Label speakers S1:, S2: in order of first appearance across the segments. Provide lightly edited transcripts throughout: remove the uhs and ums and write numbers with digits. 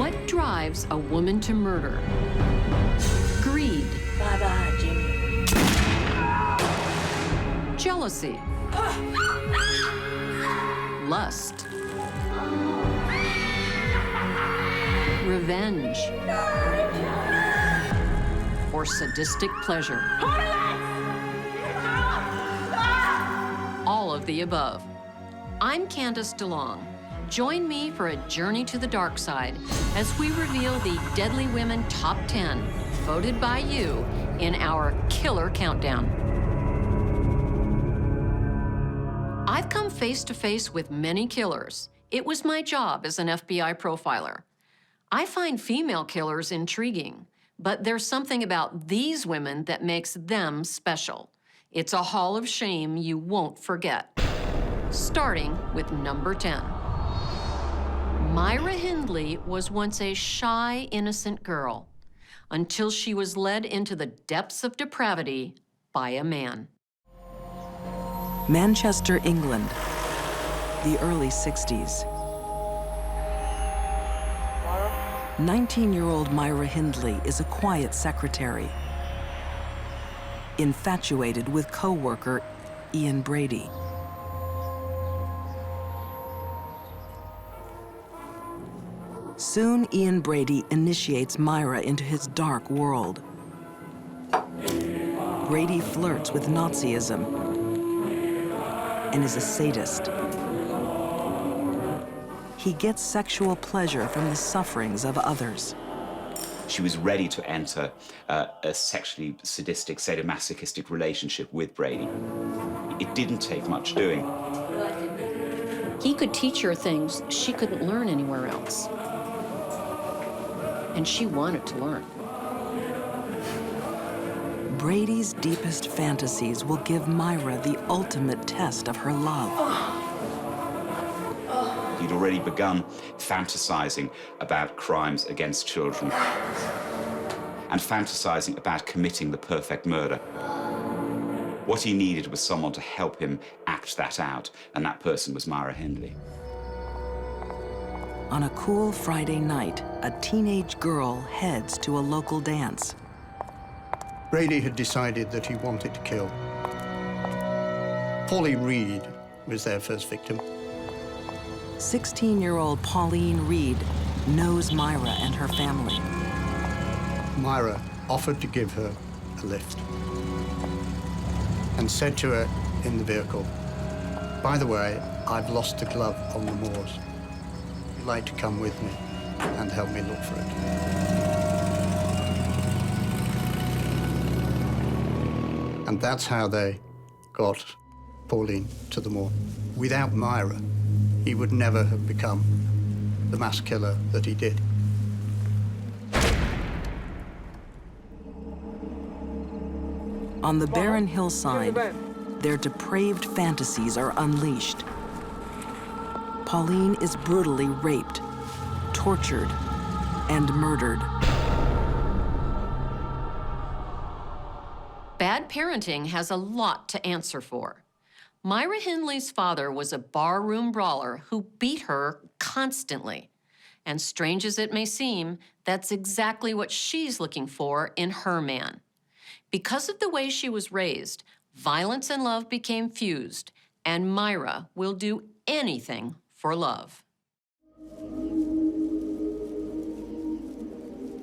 S1: What drives a woman to murder? Greed.
S2: Bye-bye, Jimmy.
S1: Jealousy. Lust. Revenge. Or sadistic pleasure. All of the above. I'm Candace DeLong. Join me for a journey to the dark side as we reveal the Deadly Women Top 10, voted by you in our Killer Countdown. I've come face to face with many killers. It was my job as an FBI profiler. I find female killers intriguing, but there's something about these women that makes them special. It's a hall of shame you won't forget. Starting with number 10. Myra Hindley was once a shy, innocent girl until she was led into the depths of depravity by a man.
S3: Manchester, England, the early 60s. 19-year-old Myra Hindley is a quiet secretary, infatuated with co-worker Ian Brady. Soon, Ian Brady initiates Myra into his dark world. Brady flirts with Nazism and is a sadist. He gets sexual pleasure from the sufferings of others.
S4: She was ready to enter a sexually sadistic, sadomasochistic relationship with Brady. It didn't take much doing.
S1: He could teach her things she couldn't learn anywhere else. And she wanted to learn.
S3: Brady's deepest fantasies will give Myra the ultimate test of her love.
S4: He'd already begun fantasizing about crimes against children and fantasizing about committing the perfect murder. What he needed was someone to help him act that out, and that person was Myra Hindley.
S3: On a cool Friday night, a teenage girl heads to a local dance.
S5: Brady had decided that he wanted to kill. Pauline Reed was their first victim.
S3: 16-year-old Pauline Reed knows Myra and her family.
S5: Myra offered to give her a lift and said to her in the vehicle, "By the way, I've lost the glove on the moors. Would you like to come with me and help me look for it?" And that's how they got Pauline to the moor. Without Myra, he would never have become the mass killer that he did.
S3: On the barren hillside, their depraved fantasies are unleashed. Pauline is brutally raped, tortured, and murdered.
S1: Bad parenting has a lot to answer for. Myra Hindley's father was a barroom brawler who beat her constantly. And strange as it may seem, that's exactly what she's looking for in her man. Because of the way she was raised, violence and love became fused, and Myra will do anything for love.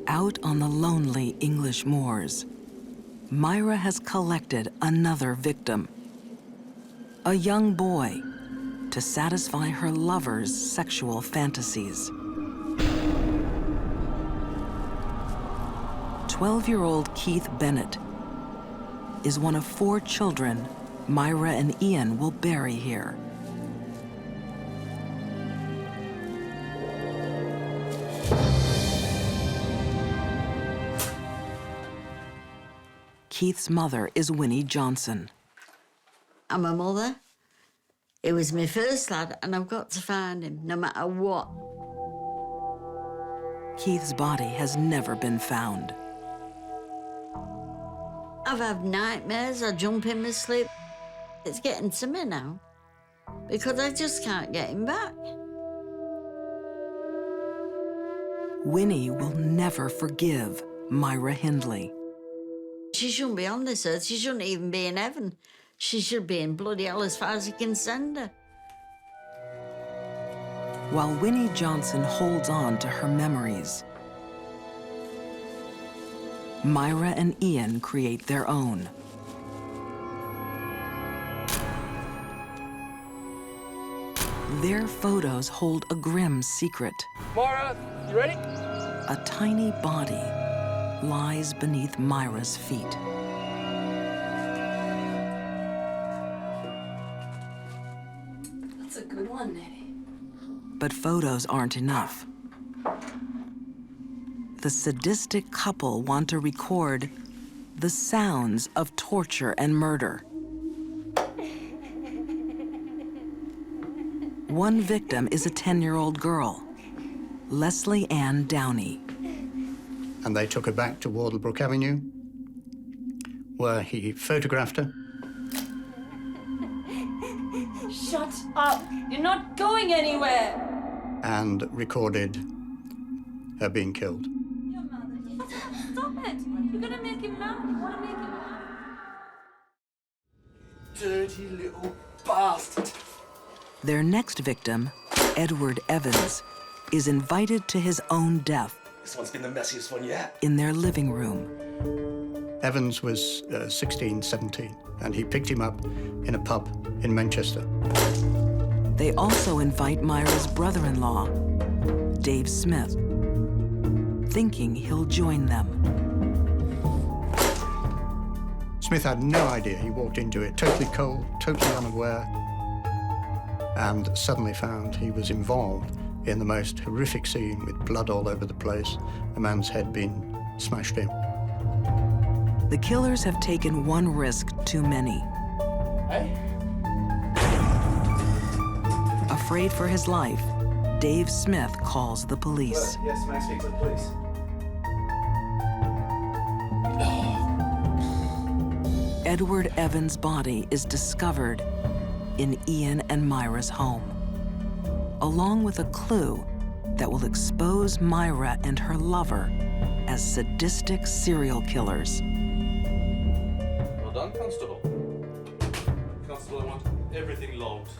S3: Out on the lonely English moors, Myra has collected another victim. A young boy to satisfy her lover's sexual fantasies. 12-year-old Keith Bennett is one of 4 children Myra and Ian will bury here. Keith's mother is Winnie Johnson.
S2: I'm a mother. It was my first lad, and I've got to find him, no matter what.
S3: Keith's body has never been found.
S2: I've had nightmares, I jump in my sleep. It's getting to me now, because I just can't get him back.
S3: Winnie will never forgive Myra Hindley.
S2: She shouldn't be on this earth. She shouldn't even be in heaven. She should be in bloody hell as far as he can send her.
S3: While Winnie Johnson holds on to her memories, Myra and Ian create their own. Their photos hold a grim secret.
S6: Myra, you ready?
S3: A tiny body lies beneath Myra's feet.
S7: That's a good one, Nettie.
S3: But photos aren't enough. The sadistic couple want to record the sounds of torture and murder. One victim is a 10-year-old girl, Leslie Ann Downey.
S5: And they took her back to Wardlebrook Avenue, where he photographed her.
S7: Shut up! You're not going anywhere!
S5: And recorded her being killed.
S7: Your mother. Stop it! You're gonna make him mad. You wanna make him mad?
S6: Dirty little bastard.
S3: Their next victim, Edward Evans, is invited to his own death
S6: This one's been the messiest one yet.
S3: in their living room.
S5: Evans was 16, 17, and he picked him up in a pub in Manchester.
S3: They also invite Myra's brother-in-law, Dave Smith, thinking he'll join them.
S5: Smith had no idea. He walked into it totally cold, totally unaware, and suddenly found he was involved in the most horrific scene with blood all over the place, a man's head being smashed in.
S3: The killers have taken one risk too many.
S6: Hey?
S3: Afraid for his life, Dave Smith calls the police.
S6: Yes, may I speak to the police?
S3: Edward Evans' body is discovered in Ian and Myra's home, along with a clue that will expose Myra and her lover as sadistic serial killers.
S8: Well done, Constable. Constable, I want everything logged.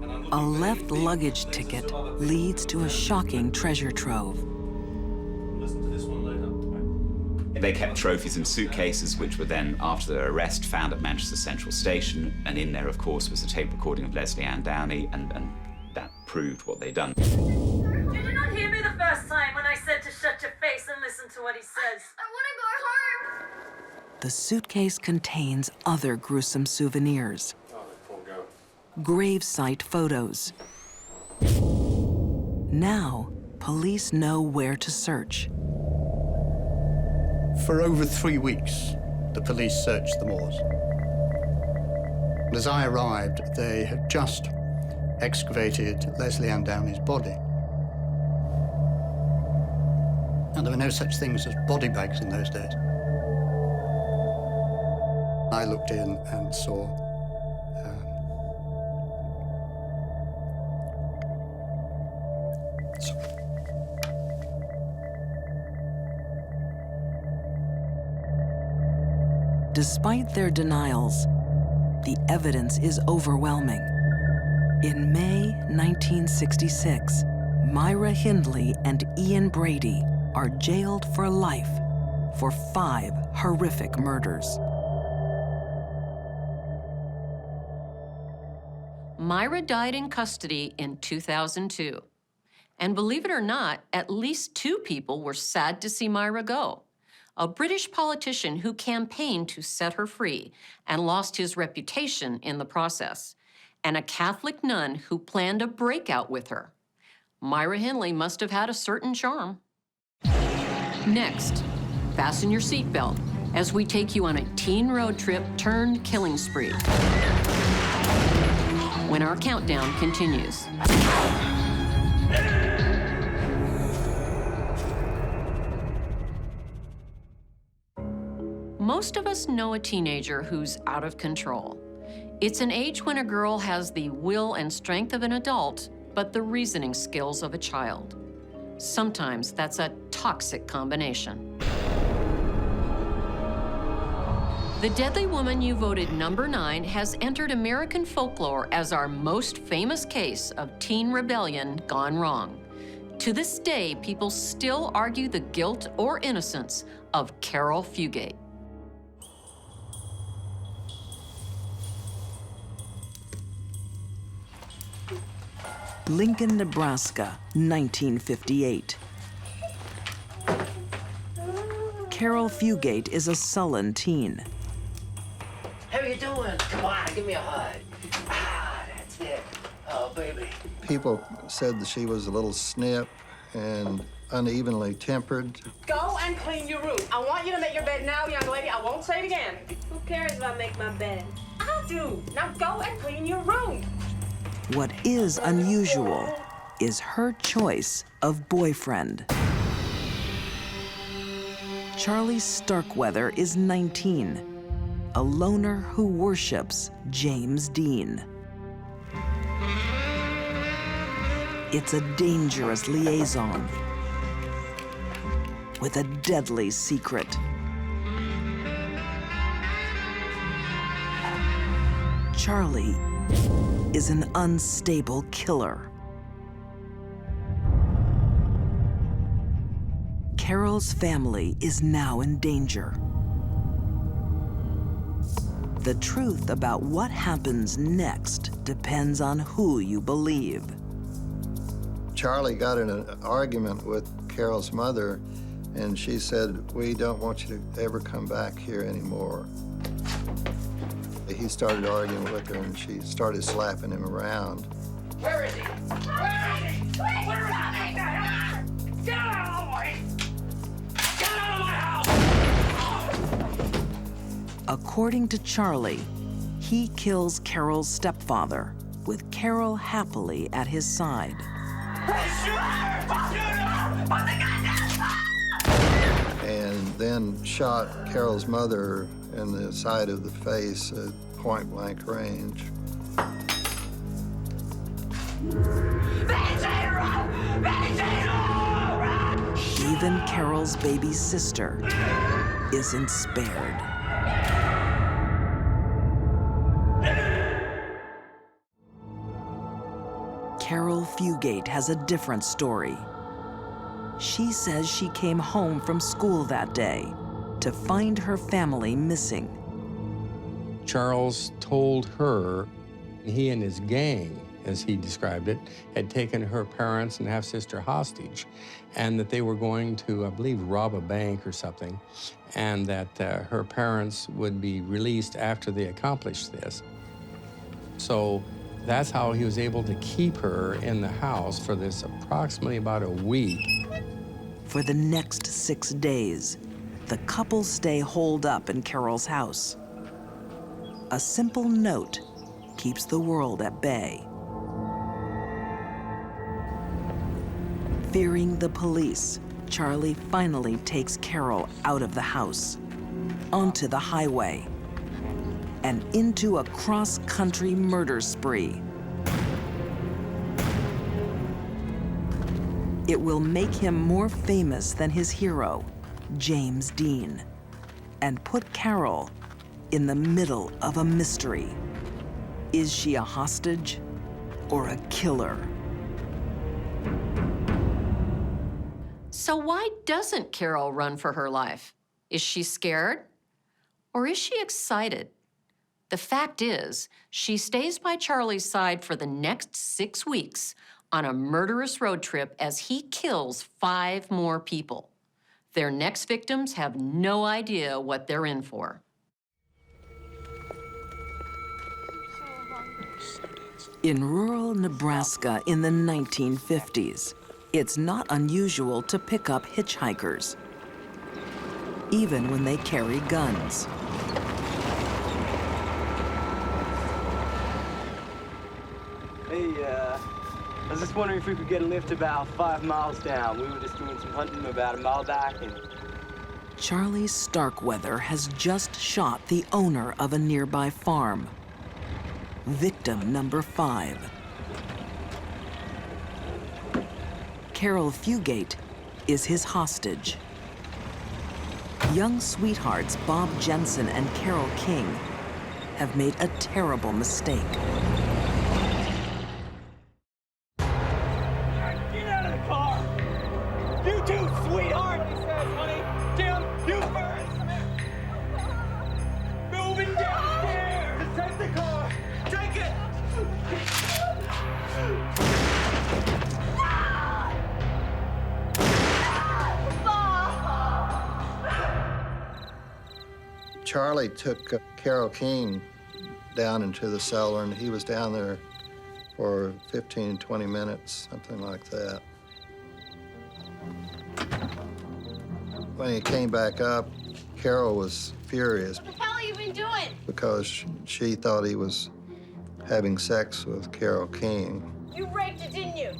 S8: And I'm looking
S3: A
S8: for
S3: left
S8: anything
S3: luggage
S8: related to
S3: ticket
S8: other people.
S3: leads to a shocking treasure trove.
S8: Listen to this one later.
S4: They kept trophies in suitcases, which were then, after their arrest, found at Manchester Central Station. And in there, of course, was a tape recording of Leslie Ann Downey, and that proved what they'd done.
S7: Did you not hear me the first time when I said to shut your face and listen to what he says?
S9: I want to go home.
S3: The suitcase contains other gruesome souvenirs,
S8: Oh, that poor girl.
S3: gravesite photos. Now, police know where to search.
S5: For over 3 weeks, the police searched the moors. As I arrived, they had just excavated Leslie Ann Downey's body. And there were no such things as body bags in those days. I looked in and saw
S3: Despite their denials, the evidence is overwhelming. In May 1966, Myra Hindley and Ian Brady are jailed for life for 5 horrific murders.
S1: Myra died in custody in 2002. And believe it or not, at least 2 people were sad to see Myra go. A British politician who campaigned to set her free and lost his reputation in the process, and a Catholic nun who planned a breakout with her. Myra Hindley must have had a certain charm. Next, fasten your seatbelt as we take you on a teen road trip turned killing spree. When our countdown continues. Most of us know a teenager who's out of control. It's an age when a girl has the will and strength of an adult, but the reasoning skills of a child. Sometimes that's a toxic combination. The Deadly Woman you voted number 9 has entered American folklore as our most famous case of teen rebellion gone wrong. To this day, people still argue the guilt or innocence of Carol Fugate.
S3: Lincoln, Nebraska, 1958. Carol Fugate is a sullen teen.
S6: How you doing? Come on, give me a hug. Ah, that's it. Oh, baby.
S10: People said that she was a little snip and unevenly tempered.
S11: Go and clean your room. I want you to make your bed now, young lady. I won't say it again.
S9: Who cares if I make my bed?
S11: I do. Now go and clean your room.
S3: What is unusual is her choice of boyfriend. Charlie Starkweather is 19, a loner who worships James Dean. It's a dangerous liaison with a deadly secret. Charlie is an unstable killer. Carol's family is now in danger. The truth about what happens next depends on who you believe.
S10: Charlie got in an argument with Carol's mother, and she said, "We don't want you to ever come back here anymore." He started arguing with her, and she started slapping him around.
S11: Where is he? Where is he? Where is he? Get out of the way! Get out of my house!
S3: According to Charlie, he kills Carol's stepfather, with Carol happily at his side.
S10: And then shot Carol's mother in the side of the face at point-blank range.
S3: Even Carol's baby sister isn't spared. Carol Fugate has a different story. She says she came home from school that day to find her family missing.
S12: Charles told her he and his gang, as he described it, had taken her parents and half-sister hostage, and that they were going to, I believe, rob a bank or something, and that her parents would be released after they accomplished this. So that's how he was able to keep her in the house for this approximately about a week.
S3: For the next 6 days, the couple stay holed up in Carol's house. A simple note keeps the world at bay. Fearing the police, Charlie finally takes Carol out of the house, onto the highway, and into a cross-country murder spree. It will make him more famous than his hero, James Dean, and put Carol in the middle of a mystery. Is she a hostage or a killer?
S1: So why doesn't Carol run for her life? Is she scared? Or is she excited? The fact is, she stays by Charlie's side for the next 6 weeks on a murderous road trip as he kills 5 more people. Their next victims have no idea what they're in for.
S3: In rural Nebraska in the 1950s, it's not unusual to pick up hitchhikers, even when they carry guns.
S6: Hey, I was just wondering if we could get a lift about 5 miles down. We were just doing some hunting about a mile back, and
S3: Charlie Starkweather has just shot the owner of a nearby farm. Victim number 5. Carol Fugate is his hostage. Young sweethearts Bob Jensen and Carol King have made a terrible mistake.
S6: Get out of the car! You too, sweetheart! What he says, honey. Tim, you first! Moving downstairs! Take the car! Take it!
S10: Charlie took Carol King down into the cellar, and he was down there for 15, 20 minutes, something like that. When he came back up, Carol was furious.
S9: What the hell have you been doing?
S10: Because she thought he was having sex with Carol King.
S9: You raped it, didn't you?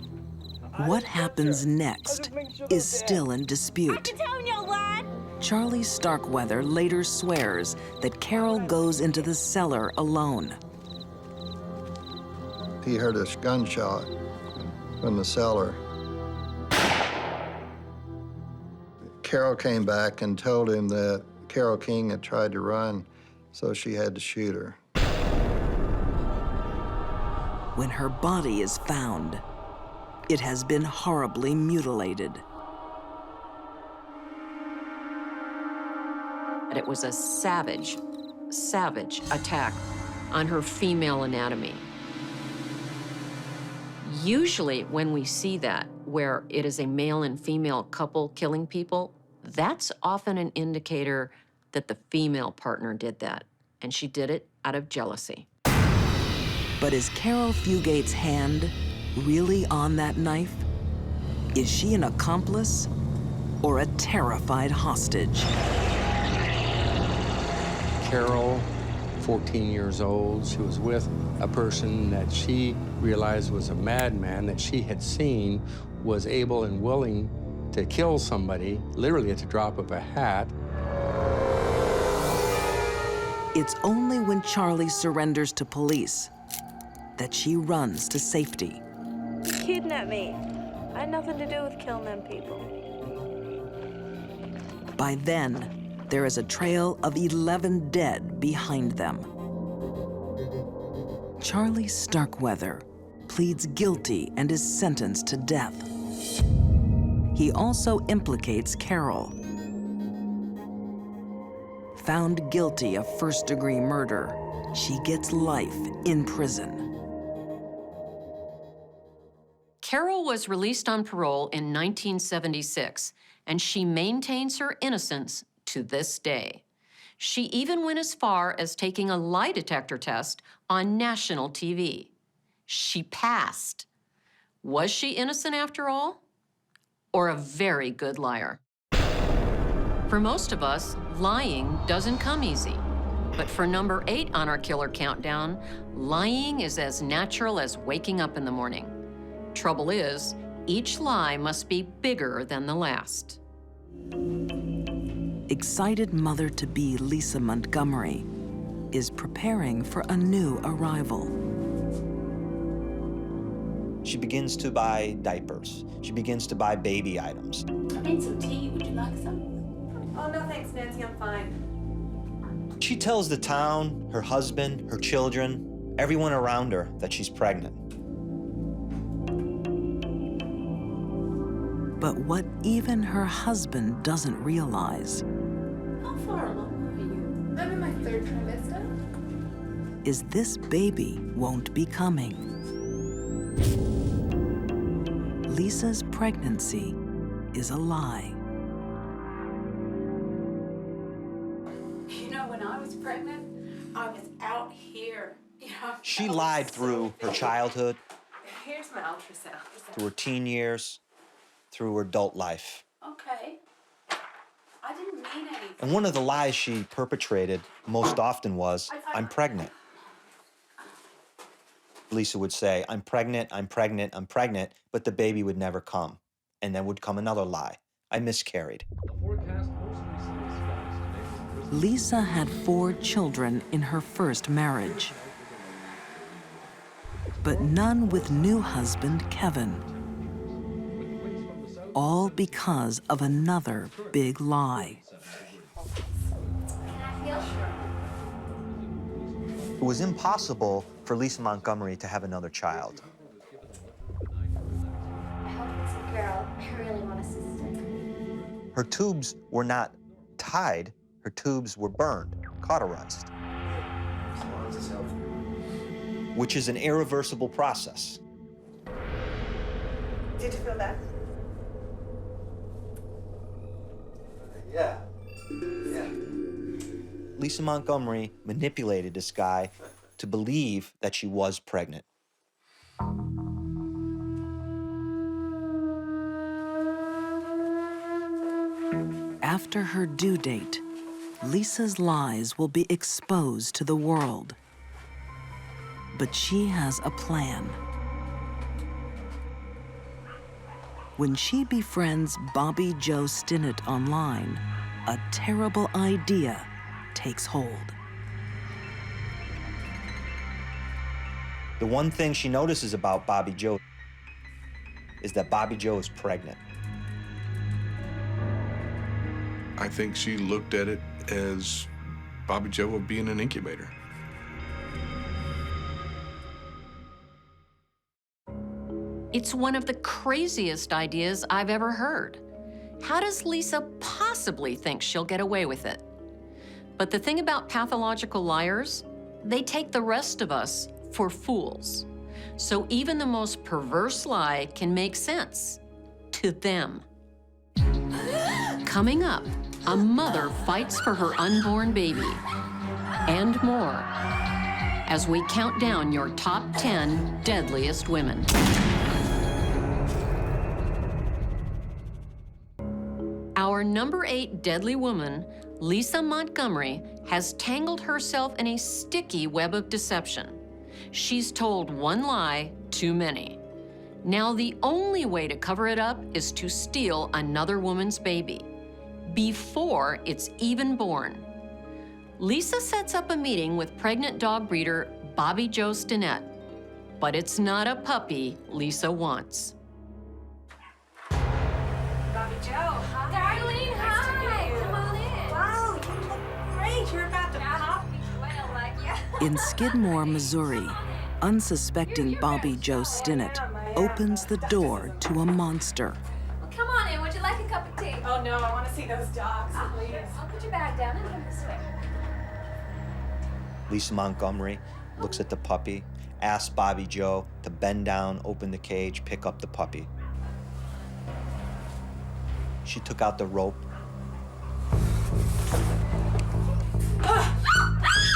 S3: What happens next is still in dispute.
S9: I can tell you, lad.
S3: Charlie Starkweather later swears that Carol goes into the cellar alone.
S10: He heard a gunshot from the cellar. Carol came back and told him that Carol King had tried to run, so she had to shoot her.
S3: When her body is found, it has been horribly mutilated.
S1: It was a savage attack on her female anatomy. Usually when we see that, where it is a male and female couple killing people, that's often an indicator that the female partner did that, and she did it out of jealousy.
S3: But is Carol Fugate's hand really on that knife? Is she an accomplice or a terrified hostage?
S12: Carol, 14 years old, she was with a person that she realized was a madman that she had seen was able and willing to kill somebody, literally at the drop of a hat.
S3: It's only when Charlie surrenders to police that she runs to safety.
S9: You kidnapped me. I had nothing to do with killing them people.
S3: By then, there is a trail of 11 dead behind them. Charlie Starkweather pleads guilty and is sentenced to death. He also implicates Carol. Found guilty of first-degree murder, she gets life in prison.
S1: Carol was released on parole in 1976, and she maintains her innocence to this day. She even went as far as taking a lie detector test on national TV. She passed. Was she innocent after all? Or a very good liar? For most of us, lying doesn't come easy. But for number 8 on our killer countdown, lying is as natural as waking up in the morning. Trouble is, each lie must be bigger than the last.
S3: Excited mother-to-be Lisa Montgomery is preparing for a new arrival.
S13: She begins to buy diapers. She begins to buy baby items.
S14: I made some tea. Would you like some?
S9: Oh, no thanks, Nancy. I'm fine.
S13: She tells the town, her husband, her children, everyone around her that she's pregnant.
S3: But what even her husband doesn't realize
S14: How far along are you? I'm in my 3rd trimester.
S3: is this baby won't be coming. Lisa's pregnancy is a lie.
S14: You know, when I was pregnant, I was out here. You know,
S13: She lied through her childhood,
S14: Here's my ultrasound.
S13: through her teen years, through her adult life.
S14: Okay. I didn't mean anything.
S13: And one of the lies she perpetrated most often was, I'm pregnant. Lisa would say, I'm pregnant, I'm pregnant, I'm pregnant, but the baby would never come. And then would come another lie. I miscarried.
S3: Lisa had 4 children in her first marriage, but none with new husband Kevin. all because of another big lie.
S13: It was impossible for Lisa Montgomery to have another child.
S15: I hope it's a girl. I really want a sister.
S13: Her tubes were not tied, her tubes were burned, cauterized, which is an irreversible process.
S16: Did you feel that?
S6: Yeah.
S13: Lisa Montgomery manipulated this guy to believe that she was pregnant.
S3: After her due date, Lisa's lies will be exposed to the world. But she has a plan. When she befriends Bobby Joe Stinnett online, a terrible idea takes hold.
S13: The one thing she notices about Bobby Joe is that Bobby Joe is pregnant.
S17: I think she looked at it as Bobby Joe would be in an incubator.
S1: It's one of the craziest ideas I've ever heard. How does Lisa possibly think she'll get away with it? But the thing about pathological liars, they take the rest of us for fools. So even the most perverse lie can make sense to them. Coming up, a mother fights for her unborn baby, and more, as we count down your top 10 deadliest women. Our number 8 deadly woman, Lisa Montgomery, has tangled herself in a sticky web of deception. She's told one lie too many. Now the only way to cover it up is to steal another woman's baby, before it's even born. Lisa sets up a meeting with pregnant dog breeder Bobby Joe Stinnett, but it's not a puppy Lisa wants.
S14: Bobby Joe, hi.
S15: Darlene, hi. Come on in.
S14: Wow, you look great. You're about to pop.
S15: Well, like, yeah.
S3: In Skidmore, Missouri, unsuspecting Bobby Joe Stinnett opens the door to a monster.
S15: Well, come on in. Would you like a cup of tea?
S14: Oh, no, I want to see those dogs, please.
S15: I'll put your bag down and come this way.
S13: Lisa Montgomery looks at the puppy, asks Bobby Joe to bend down, open the cage, pick up the puppy. She took out the rope,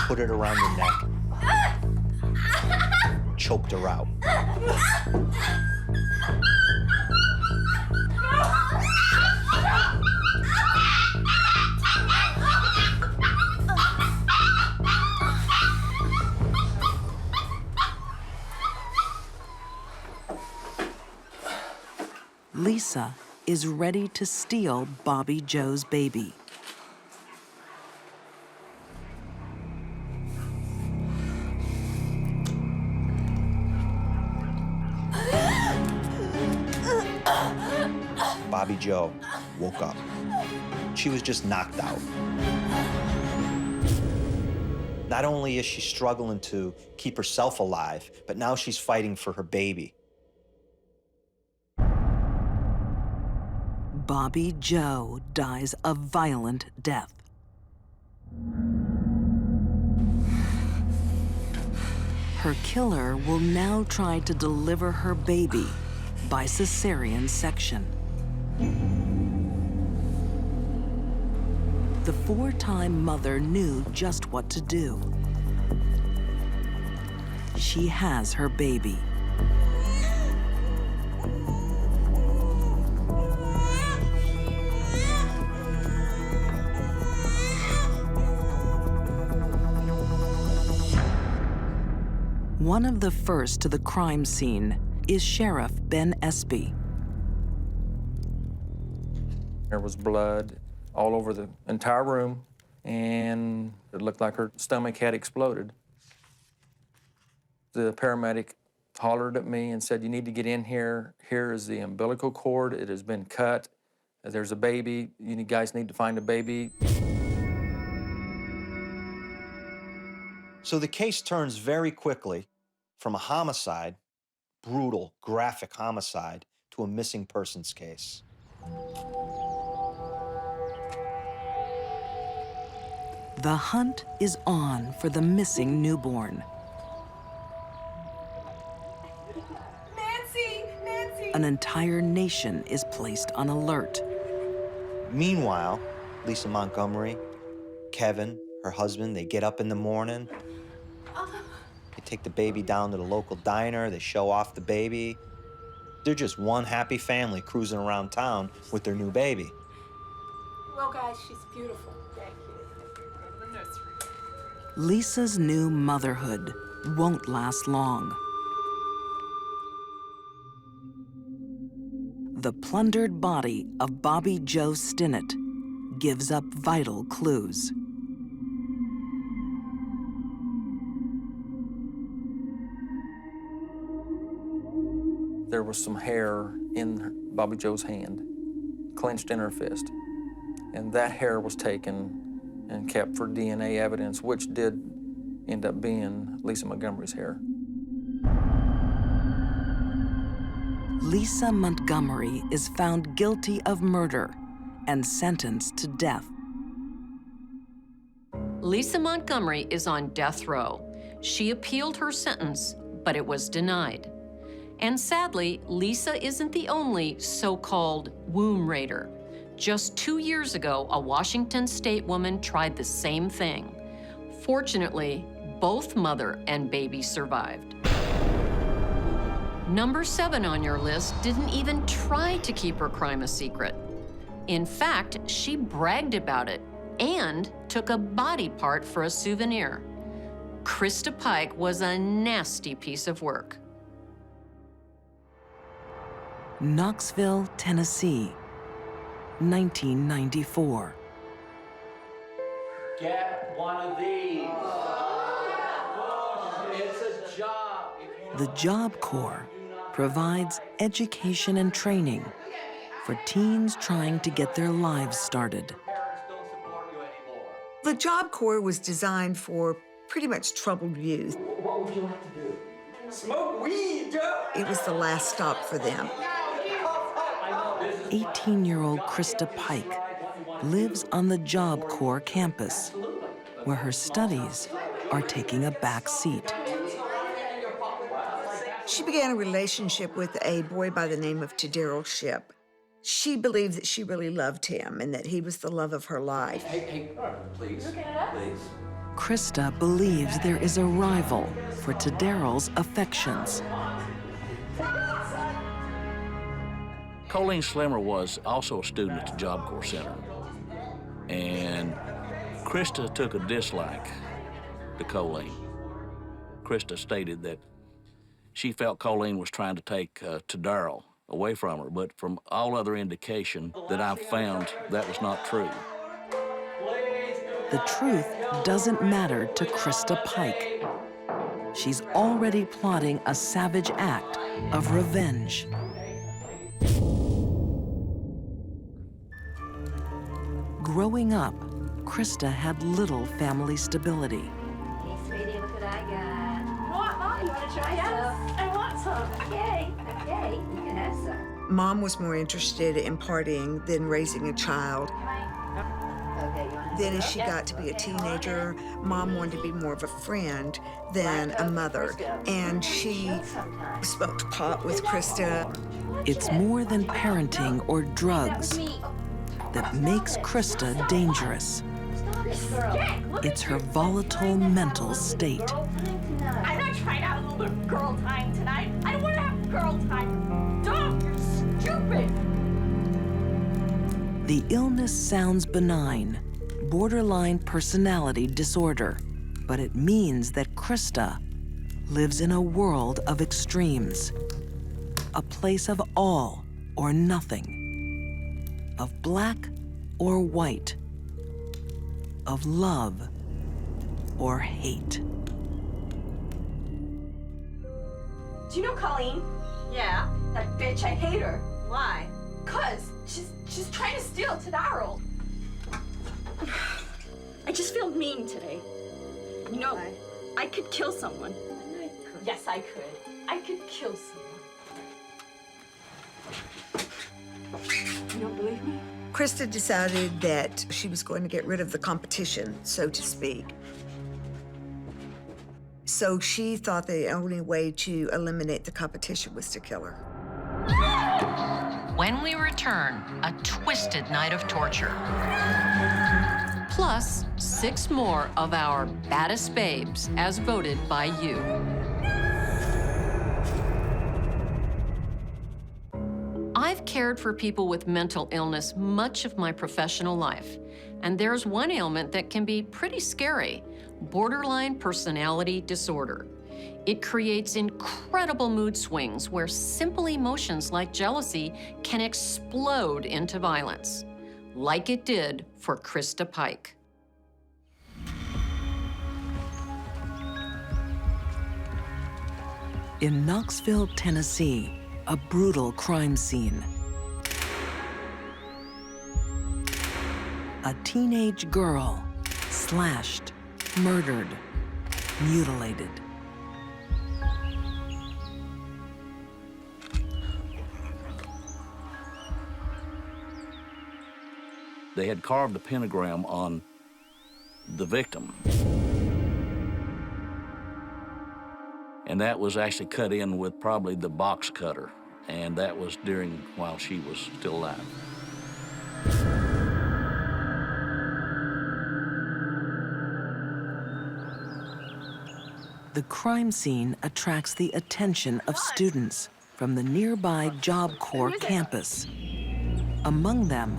S13: put it around her neck, choked her out.
S3: Lisa is ready to steal Bobby Joe's baby.
S13: Bobby Joe woke up. She was just knocked out. Not only is she struggling to keep herself alive, but now she's fighting for her baby.
S3: Bobby Joe dies a violent death. Her killer will now try to deliver her baby by cesarean section. The 4-time mother knew just what to do. She has her baby. One of the first to the crime scene is Sheriff Baniszewski.
S18: There was blood all over the entire room, and it looked like her stomach had exploded. The paramedic hollered at me and said, "You need to get in here. Here is the umbilical cord. It has been cut. There's a baby. You guys need to find a baby."
S13: So the case turns very quickly from a homicide, brutal, graphic homicide, to a missing persons case.
S3: The hunt is on for the missing newborn.
S11: Nancy!
S3: An entire nation is placed on alert.
S13: Meanwhile, Lisa Montgomery, Kevin, her husband, they get up in the morning. They take the baby down to the local diner. They show off the baby. They're just one happy family cruising around town with their new baby.
S14: Well, guys, she's beautiful. Thank you. From the nursery.
S3: Lisa's new motherhood won't last long. The plundered body of Bobby Joe Stinnett gives up vital clues.
S18: There was some hair in Bobby Joe's hand, clenched in her fist. And that hair was taken and kept for DNA evidence, which did end up being Lisa Montgomery's hair.
S3: Lisa Montgomery is found guilty of murder and sentenced to death.
S1: Lisa Montgomery is on death row. She appealed her sentence, but it was denied. And sadly, Lisa isn't the only so-called womb raider. Just 2 years ago, a Washington state woman tried the same thing. Fortunately, both mother and baby survived. Number 7 on your list didn't even try to keep her crime a secret. In fact, she bragged about it and took a body part for a souvenir. Christa Pike was a nasty piece of work.
S3: Knoxville, Tennessee, 1994.
S6: Get one of these. It's a job.
S3: The Job Corps provides education and training for teens trying to get their lives started.
S16: The Job Corps was designed for pretty much troubled youth.
S6: What would you like to do? Smoke weed, Joe!
S16: It was the last stop for them.
S3: 18-year-old Christa Pike lives on the Job Corps campus, where her studies are taking a back seat.
S16: She began a relationship with a boy by the name of Daryl Shipp. She believed that she really loved him and that he was the love of her life.
S6: Hey, please, please.
S3: Christa believes there is a rival for Daryl's affections.
S19: Colleen Slimmer was also a student at the Job Corps Center. And Christa took a dislike to Colleen. Christa stated that she felt Colleen was trying to take Daryl away from her, but from all other indication that I've found, that was not true.
S3: The truth doesn't matter to Christa Pike. She's already plotting a savage act of revenge. Growing up, Christa had little family stability.
S15: Hey, sweetie, look what I got.
S14: What, Mom?
S15: You want to try some?
S14: I want some.
S15: Okay, okay, you can have some.
S16: Mom was more interested in partying than raising a child.
S15: Okay, you want
S16: Then as she got to be a teenager, Mom wanted to be more of a friend than a mother. And she smoked pot with Christa.
S3: It's more than parenting or drugs that makes Christa dangerous. It's her volatile mental state.
S7: I'm not trying to have a little bit of girl time tonight. I don't want to have girl time. Dumb, you're stupid.
S3: The illness sounds benign, borderline personality disorder, but it means that Christa lives in a world of extremes, a place of all or nothing, of black or white, of love or hate.
S7: Do you know Colleen? Yeah. That bitch, I hate her. Why? 'Cause she's trying to steal Darryl. I just feel mean today. You know, I could kill someone. Yes, I could. I could kill someone. You don't believe me?
S16: Christa decided that she was going to get rid of the competition, so to speak. So she thought the only way to eliminate the competition was to kill her.
S1: When we return, a twisted night of torture. Plus, 6 more of our baddest babes as voted by you. I've cared for people with mental illness much of my professional life, and there's one ailment that can be pretty scary: borderline personality disorder. It creates incredible mood swings where simple emotions like jealousy can explode into violence, like it did for Christa Pike.
S3: In Knoxville, Tennessee, a brutal crime scene. A teenage girl slashed, murdered, mutilated.
S19: They had carved a pentagram on the victim. And that was actually cut in with probably the box cutter. And that was while she was still alive.
S3: The crime scene attracts the attention of students from the nearby Job Corps campus. Among them,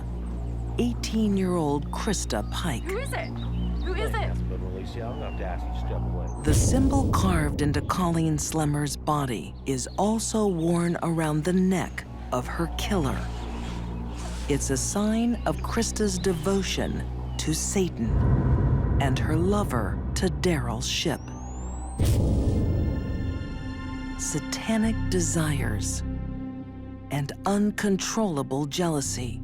S3: 18-year-old Christa Pike.
S7: Who is it? Who is it?
S3: The symbol carved into Colleen Slemmer's body is also worn around the neck of her killer. It's a sign of Christa's devotion to Satan and her lover to Darryl's ship. Satanic desires and uncontrollable jealousy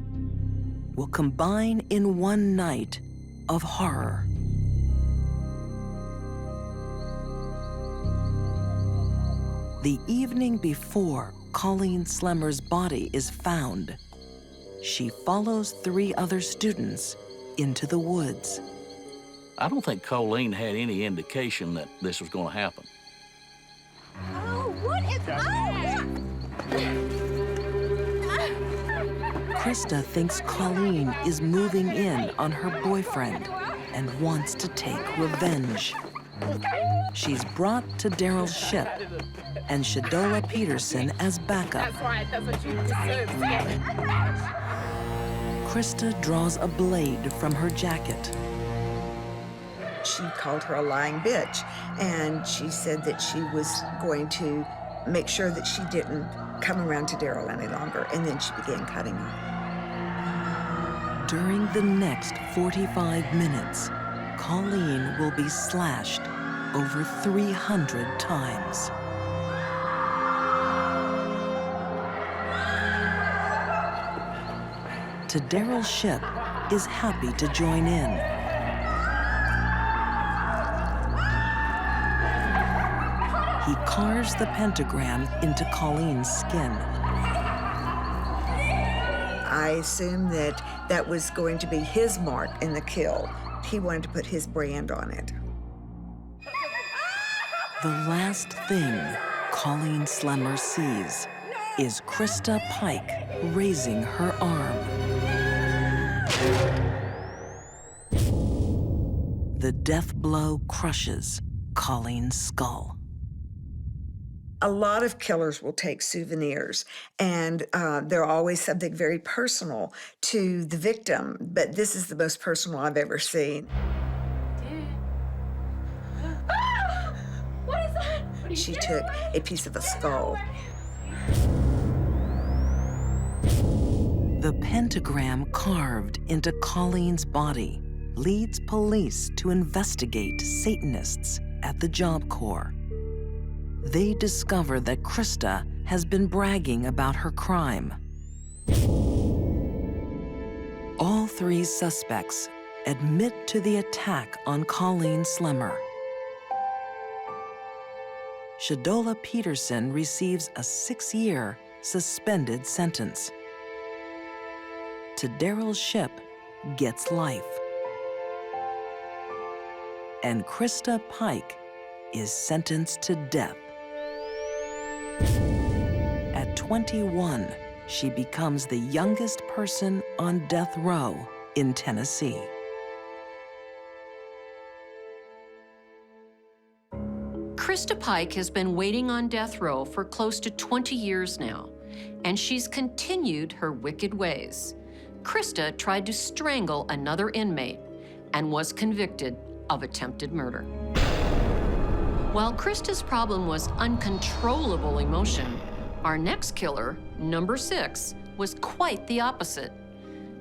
S3: will combine in one night of horror. The evening before Colleen Slemmer's body is found, she follows 3 other students into the woods.
S19: I don't think Colleen had any indication that this was going to happen.
S7: Oh, what is
S3: Christa thinks Colleen is moving in on her boyfriend and wants to take revenge. She's brought to Darryl's ship and Shadola Peterson as backup.
S11: That's right, that's what you deserve.
S3: Christa draws a blade from her jacket.
S16: She called her a lying bitch, and she said that she was going to make sure that she didn't come around to Darryl any longer, and then she began cutting her.
S3: During the next 45 minutes, Colleen will be slashed over 300 times. To Darryl's ship is happy to join in. He carves the pentagram into Colleen's skin.
S16: I assumed that that was going to be his mark in the kill. He wanted to put his brand on it.
S3: The last thing Colleen Slemmer sees is Christa Pike raising her arm. The death blow crushes Colleen's skull.
S16: A lot of killers will take souvenirs, and they're always something very personal to the victim, but this is the most personal I've ever seen.
S7: What is that?
S16: She took a piece of a skull.
S3: The pentagram carved into Colleen's body leads police to investigate Satanists at the Job Corps. they discover that Christa has been bragging about her crime. All three suspects admit to the attack on Colleen Slemmer. Shadola Peterson receives a 6-year suspended sentence. Daryl Shipp gets life. And Christa Pike is sentenced to death. At 21, she becomes the youngest person on death row in Tennessee.
S1: Christa Pike has been waiting on death row for close to 20 years now, and she's continued her wicked ways. Christa tried to strangle another inmate and was convicted of attempted murder. While Christa's problem was uncontrollable emotion, our next killer, number 6, was quite the opposite.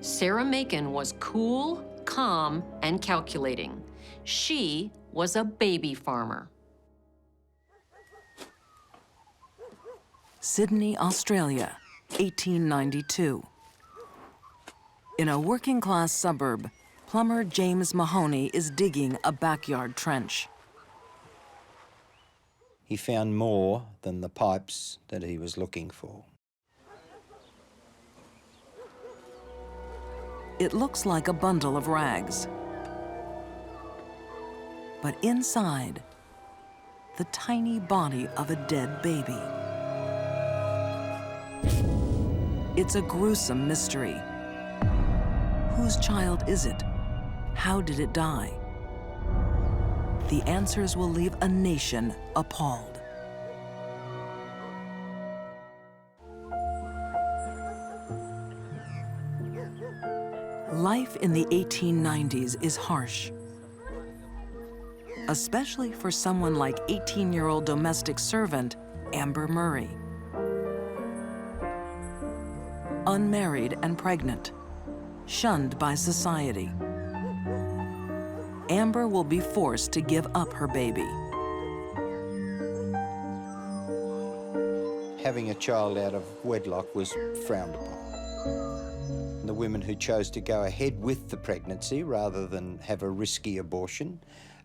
S1: Sarah Makin was cool, calm, and calculating. She was a baby farmer.
S3: Sydney, Australia, 1892. In a working-class suburb, plumber James Mahoney is digging a backyard trench.
S13: He found more than the pipes that he was looking for.
S3: It looks like a bundle of rags. But inside, the tiny body of a dead baby. It's a gruesome mystery. Whose child is it? How did it die? The answers will leave a nation appalled. Life in the 1890s is harsh, especially for someone like 18-year-old domestic servant Amber Murray. Unmarried and pregnant, shunned by society, Amber will be forced to give up her baby.
S13: Having a child out of wedlock was frowned upon. The women who chose to go ahead with the pregnancy rather than have a risky abortion,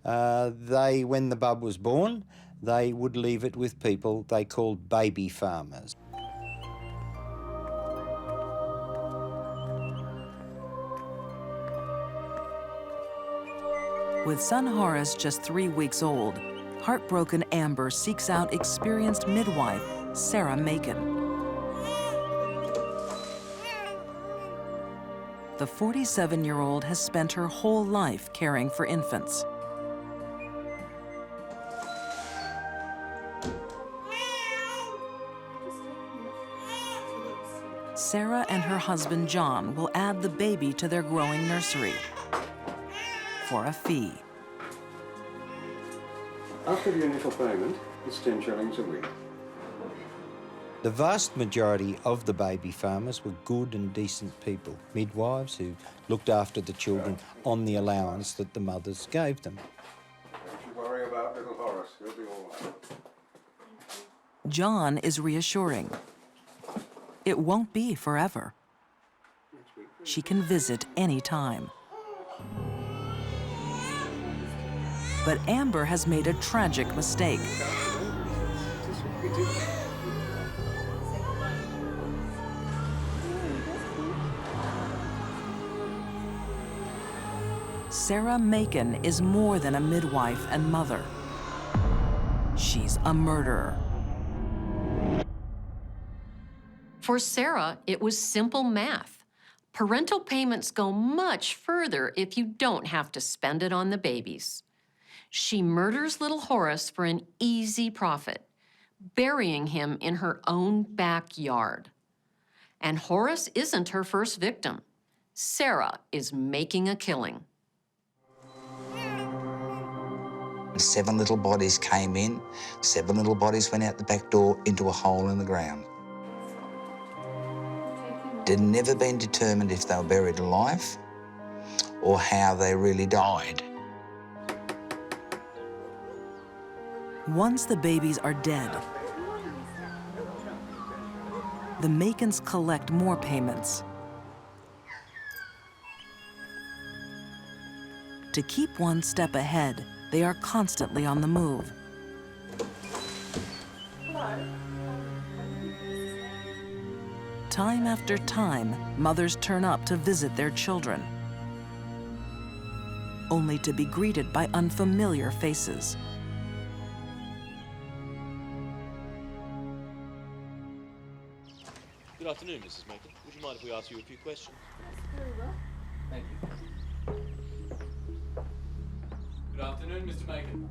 S13: when the bub was born, they would leave it with people they called baby farmers.
S3: With son Horace just 3 weeks old, heartbroken Amber seeks out experienced midwife Sarah Makin. The 47-year-old has spent her whole life caring for infants. Sarah and her husband John will add the baby to their growing nursery for a fee.
S20: After the initial payment, it's 10 shillings a week.
S13: The vast majority of the baby farmers were good and decent people, midwives who looked after the children on the allowance that the mothers gave them.
S20: Don't you worry about little Horace, he'll be all right.
S3: John is reassuring. It won't be forever. She can visit any time. But Amber has made a tragic mistake. Sarah Makin is more than a midwife and mother. She's a murderer.
S1: For Sarah, it was simple math. Parental payments go much further if you don't have to spend it on the babies. She murders little Horace for an easy profit, burying him in her own backyard. And Horace isn't her first victim. Sarah is making a killing.
S21: 7 little bodies came in, 7 little bodies went out the back door into a hole in the ground. It had never been determined if they were buried alive or how they really died.
S3: Once the babies are dead, the Makins collect more payments. To keep one step ahead, they are constantly on the move. Time after time, mothers turn up to visit their children, only to be greeted by unfamiliar faces.
S2: Good afternoon, Mrs. Makin. Would you mind if we ask you a few questions?
S15: Very well.
S2: Thank you. Good afternoon, Mr. Makin.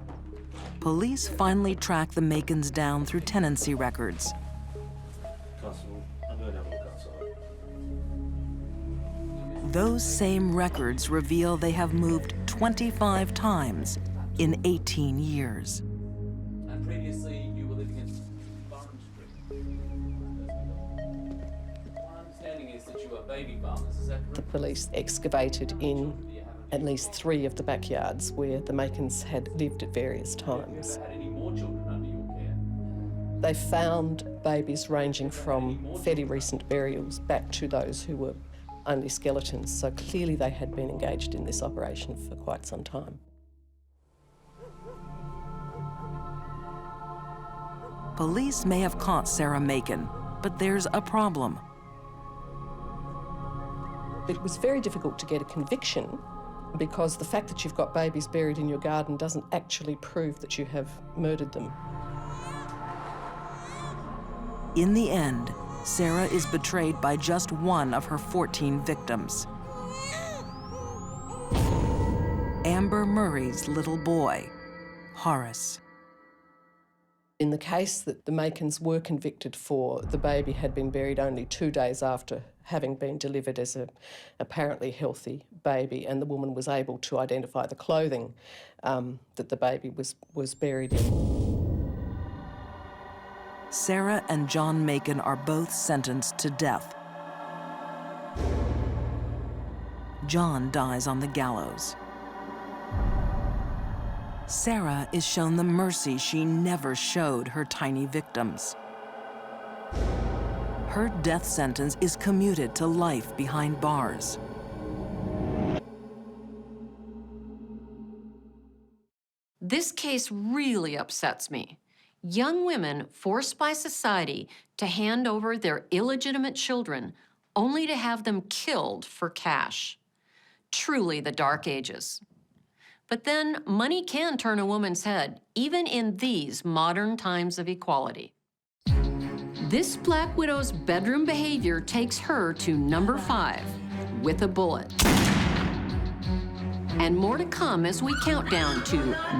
S3: Police finally track the Makins down through tenancy records.
S2: Constable, I'm going to have a look outside.
S3: Those same records reveal they have moved 25 times in 18 years.
S2: And previously, you were living in Barham Street. My understanding is that you are baby farmers, is that
S22: The
S2: correct?
S22: police excavated in at least 3 of the backyards where the Makins had lived at various times.
S2: Have you ever had any more children under your care?
S22: They found babies ranging from fairly recent burials back to those who were only skeletons, so clearly they had been engaged in this operation for quite some time.
S3: Police may have caught Sarah Makin, but there's a problem.
S22: It was very difficult to get a conviction because the fact that you've got babies buried in your garden doesn't actually prove that you have murdered them.
S3: In the end, Sarah is betrayed by just one of her 14 victims. Amber Murray's little boy, Horace.
S22: In the case that the Makins were convicted for, the baby had been buried only 2 days after having been delivered as an apparently healthy baby, and the woman was able to identify the clothing that the baby was buried in.
S3: Sarah and John Makin are both sentenced to death. John dies on the gallows. Sarah is shown the mercy she never showed her tiny victims. Her death sentence is commuted to life behind bars.
S1: This case really upsets me. Young women forced by society to hand over their illegitimate children only to have them killed for cash. Truly the dark ages. But then money can turn a woman's head, even in these modern times of equality. This Black Widow's bedroom behavior takes her to number 5 with a bullet. And more to come as we count down to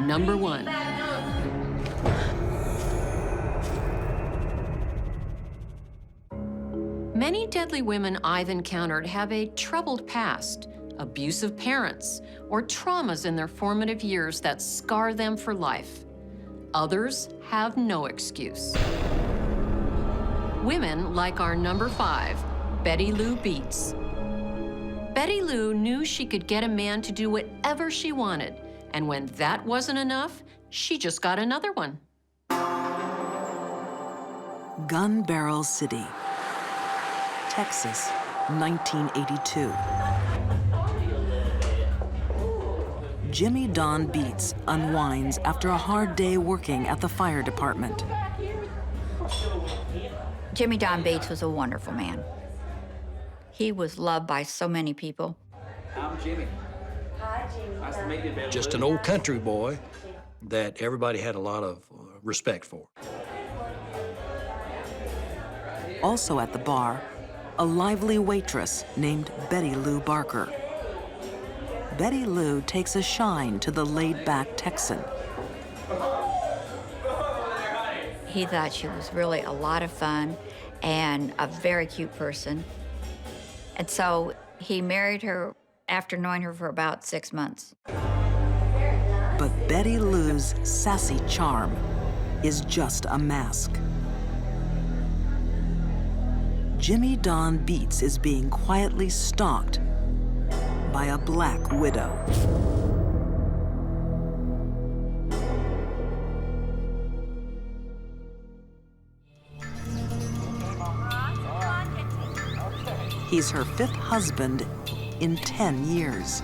S1: number 1. Many deadly women I've encountered have a troubled past, abusive parents, or traumas in their formative years that scar them for life. Others have no excuse. Women like our number 5, Betty Lou Beets. Betty Lou knew she could get a man to do whatever she wanted, and when that wasn't enough, she just got another one.
S3: Gun Barrel City, Texas, 1982. Jimmy Don Beets unwinds after a hard day working at the fire department.
S15: Jimmy Don Beets was a wonderful man. He was loved by so many people.
S23: I'm Jimmy.
S15: Hi, Jimmy.
S23: Nice to meet you, Betty. Just an old country boy that everybody had a lot of respect for.
S3: Also at the bar, a lively waitress named Betty Lou Barker. Betty Lou takes a shine to the laid-back Texan.
S15: He thought she was really a lot of fun and a very cute person. And so he married her after knowing her for about 6 months.
S3: But Betty Lou's sassy charm is just a mask. Jimmy Don Beets is being quietly stalked by a Black Widow. He's her 5th husband in 10 years.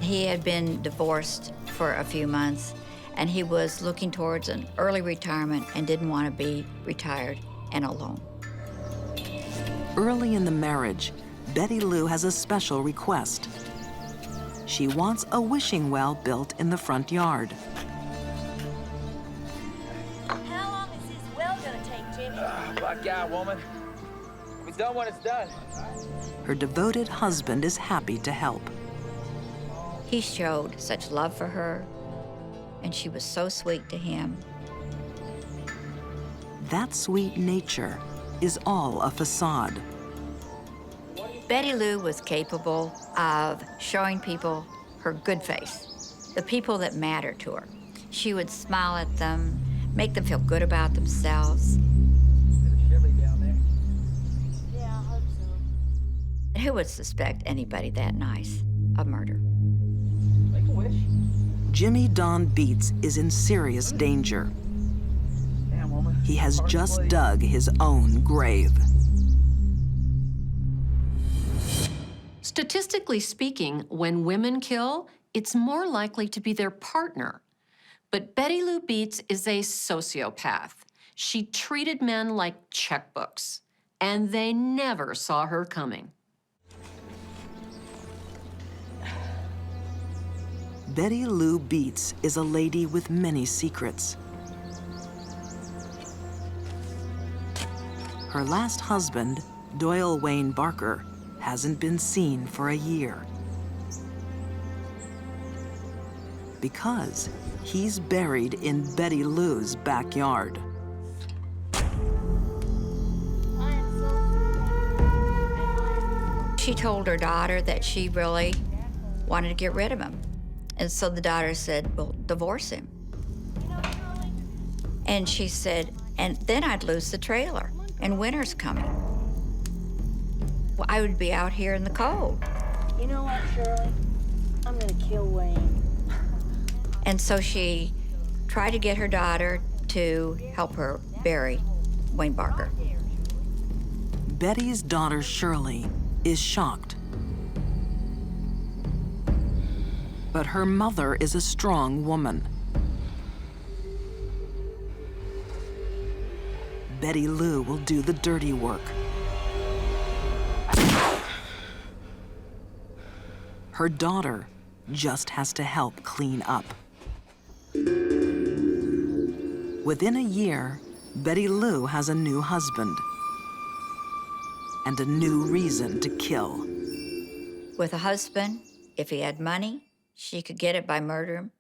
S15: He had been divorced for a few months, and he was looking towards an early retirement and didn't want to be retired and alone.
S3: Early in the marriage, Betty Lou has a special request. She wants a wishing well built in the front yard.
S9: How long is this well gonna take, Jimmy?
S2: Black guy, woman. Be done when it's done.
S3: Her devoted husband is happy to help.
S15: He showed such love for her, and she was so sweet to him.
S3: That sweet nature is all a facade.
S15: Betty Lou was capable of showing people her good face, the people that mattered to her. She would smile at them, make them feel good about themselves. Who would suspect anybody that nice of murder?
S2: Make a wish.
S3: Jimmy Don Beets is in serious danger.
S2: Damn, woman.
S3: He has just dug his own grave.
S1: Statistically speaking, when women kill, it's more likely to be their partner. But Betty Lou Beets is a sociopath. She treated men like checkbooks, and they never saw her coming.
S3: Betty Lou Beets is a lady with many secrets. Her last husband, Doyle Wayne Barker, hasn't been seen for a year. Because he's buried in Betty Lou's backyard.
S15: She told her daughter that she really wanted to get rid of him. And so the daughter said, well, divorce him. And she said, and then I'd lose the trailer, and winter's coming. Well, I would be out here in the cold.
S9: You know what, Shirley? I'm gonna kill Wayne.
S15: And so she tried to get her daughter to help her bury Wayne Barker.
S3: Betty's daughter, Shirley, is shocked. But her mother is a strong woman. Betty Lou will do the dirty work. Her daughter just has to help clean up. Within a year, Betty Lou has a new husband and a new reason to kill.
S15: With a husband, if he had money, she could get it by murder him,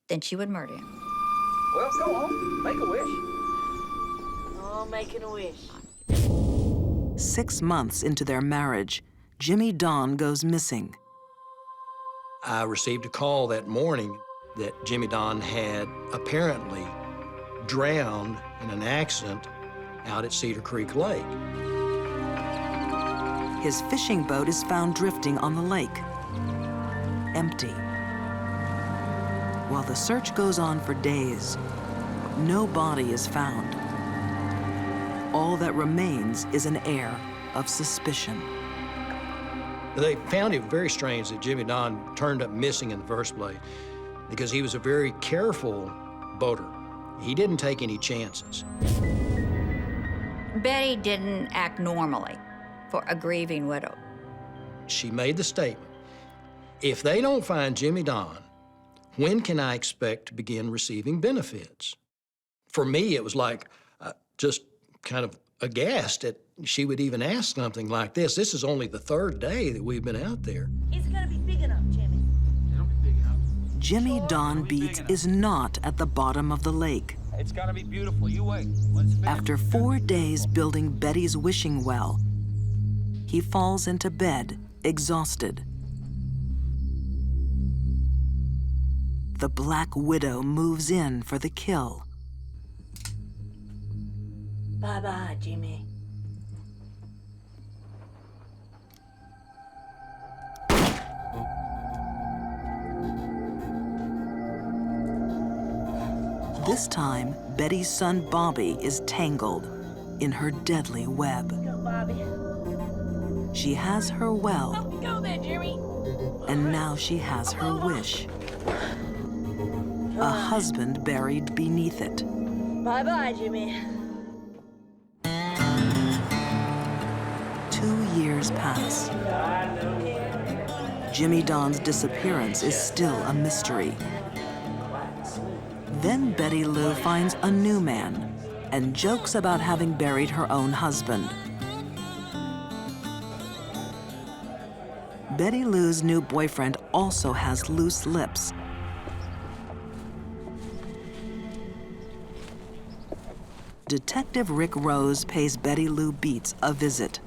S15: then she would murder him.
S2: Well, go on. Make a wish.
S9: Oh, making a wish.
S3: 6 months into their marriage, Jimmy Don goes missing.
S23: I received a call that morning that Jimmy Don had apparently drowned in an accident out at Cedar Creek Lake.
S3: His fishing boat is found drifting on the lake, empty. While the search goes on for days, no body is found. All that remains is an air of suspicion.
S23: They found it very strange that Jimmy Don turned up missing in the first place because he was a very careful boater. He didn't take any chances.
S15: Betty didn't act normally for a grieving widow.
S23: She made the statement, if they don't find Jimmy Don, when can I expect to begin receiving benefits? For me, it was like just kind of aghast that she would even ask something like this. This is only the 3rd day that we've been out there.
S9: Is it gonna be big enough, Jimmy?
S2: It'll be big enough.
S3: Jimmy Don Beets is not at the bottom of the lake.
S2: It's gonna be beautiful. You wait. When it's finished,
S3: After 4 days building Betty's wishing well, he falls into bed, exhausted. The Black Widow moves in for the kill.
S9: Bye-bye, Jimmy.
S3: This time, Betty's son Bobby is tangled in her deadly web.
S9: Go, Bobby.
S3: She has her well,
S11: Go there, Jimmy.
S3: and now she has her wish. A husband buried beneath it.
S9: Bye-bye, Jimmy.
S3: 2 years pass. Jimmy Don's disappearance is still a mystery. Then Betty Lou finds a new man and jokes about having buried her own husband. Betty Lou's new boyfriend also has loose lips. Detective Rick Rose pays Betty Lou Beets a visit.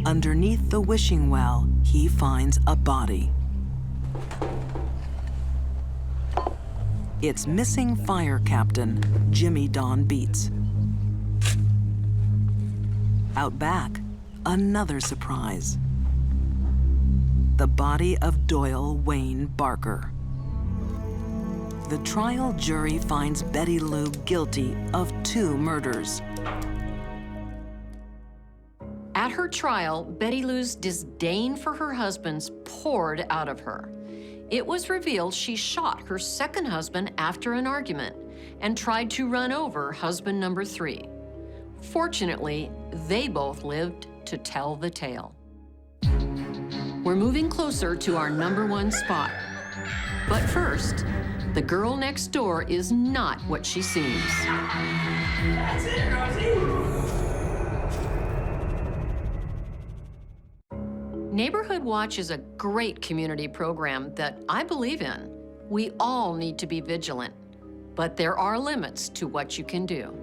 S3: Underneath the wishing well, he finds a body. It's missing fire captain Jimmy Don Beets. Out back, another surprise. The body of Doyle Wayne Barker. The trial jury finds Betty Lou guilty of 2 murders.
S1: At her trial, Betty Lou's disdain for her husbands poured out of her. It was revealed she shot her second husband after an argument and tried to run over husband number 3. Fortunately, they both lived to tell the tale. We're moving closer to our number 1 spot. But first, the girl next door is not what she seems.
S11: That's it, Rosie.
S1: Neighborhood Watch is a great community program that I believe in. We all need to be vigilant, but there are limits to what you can do.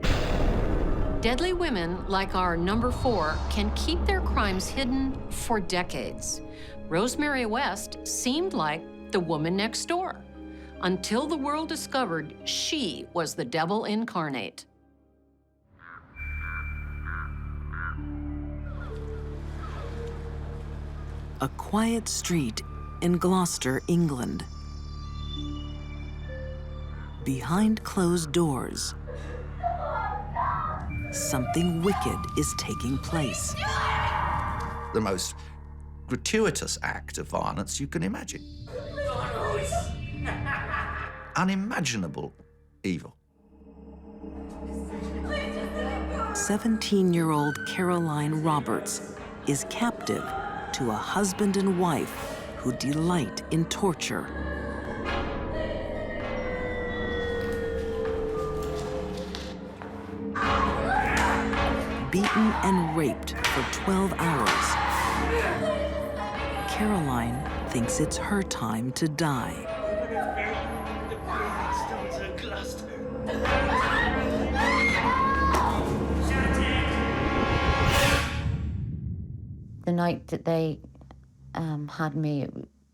S1: Deadly women, like our number 4, can keep their crimes hidden for decades. Rosemary West seemed like the woman next door, until the world discovered she was the devil incarnate.
S3: A quiet street in Gloucester, England. Behind closed doors, something wicked is taking place.
S4: The most gratuitous act of violence you can imagine. Unimaginable evil.
S3: 17-year-old Caroline Roberts is captive to a husband and wife who delight in torture. Beaten and raped for 12 hours, Caroline thinks it's her time to die.
S5: The night that they had me,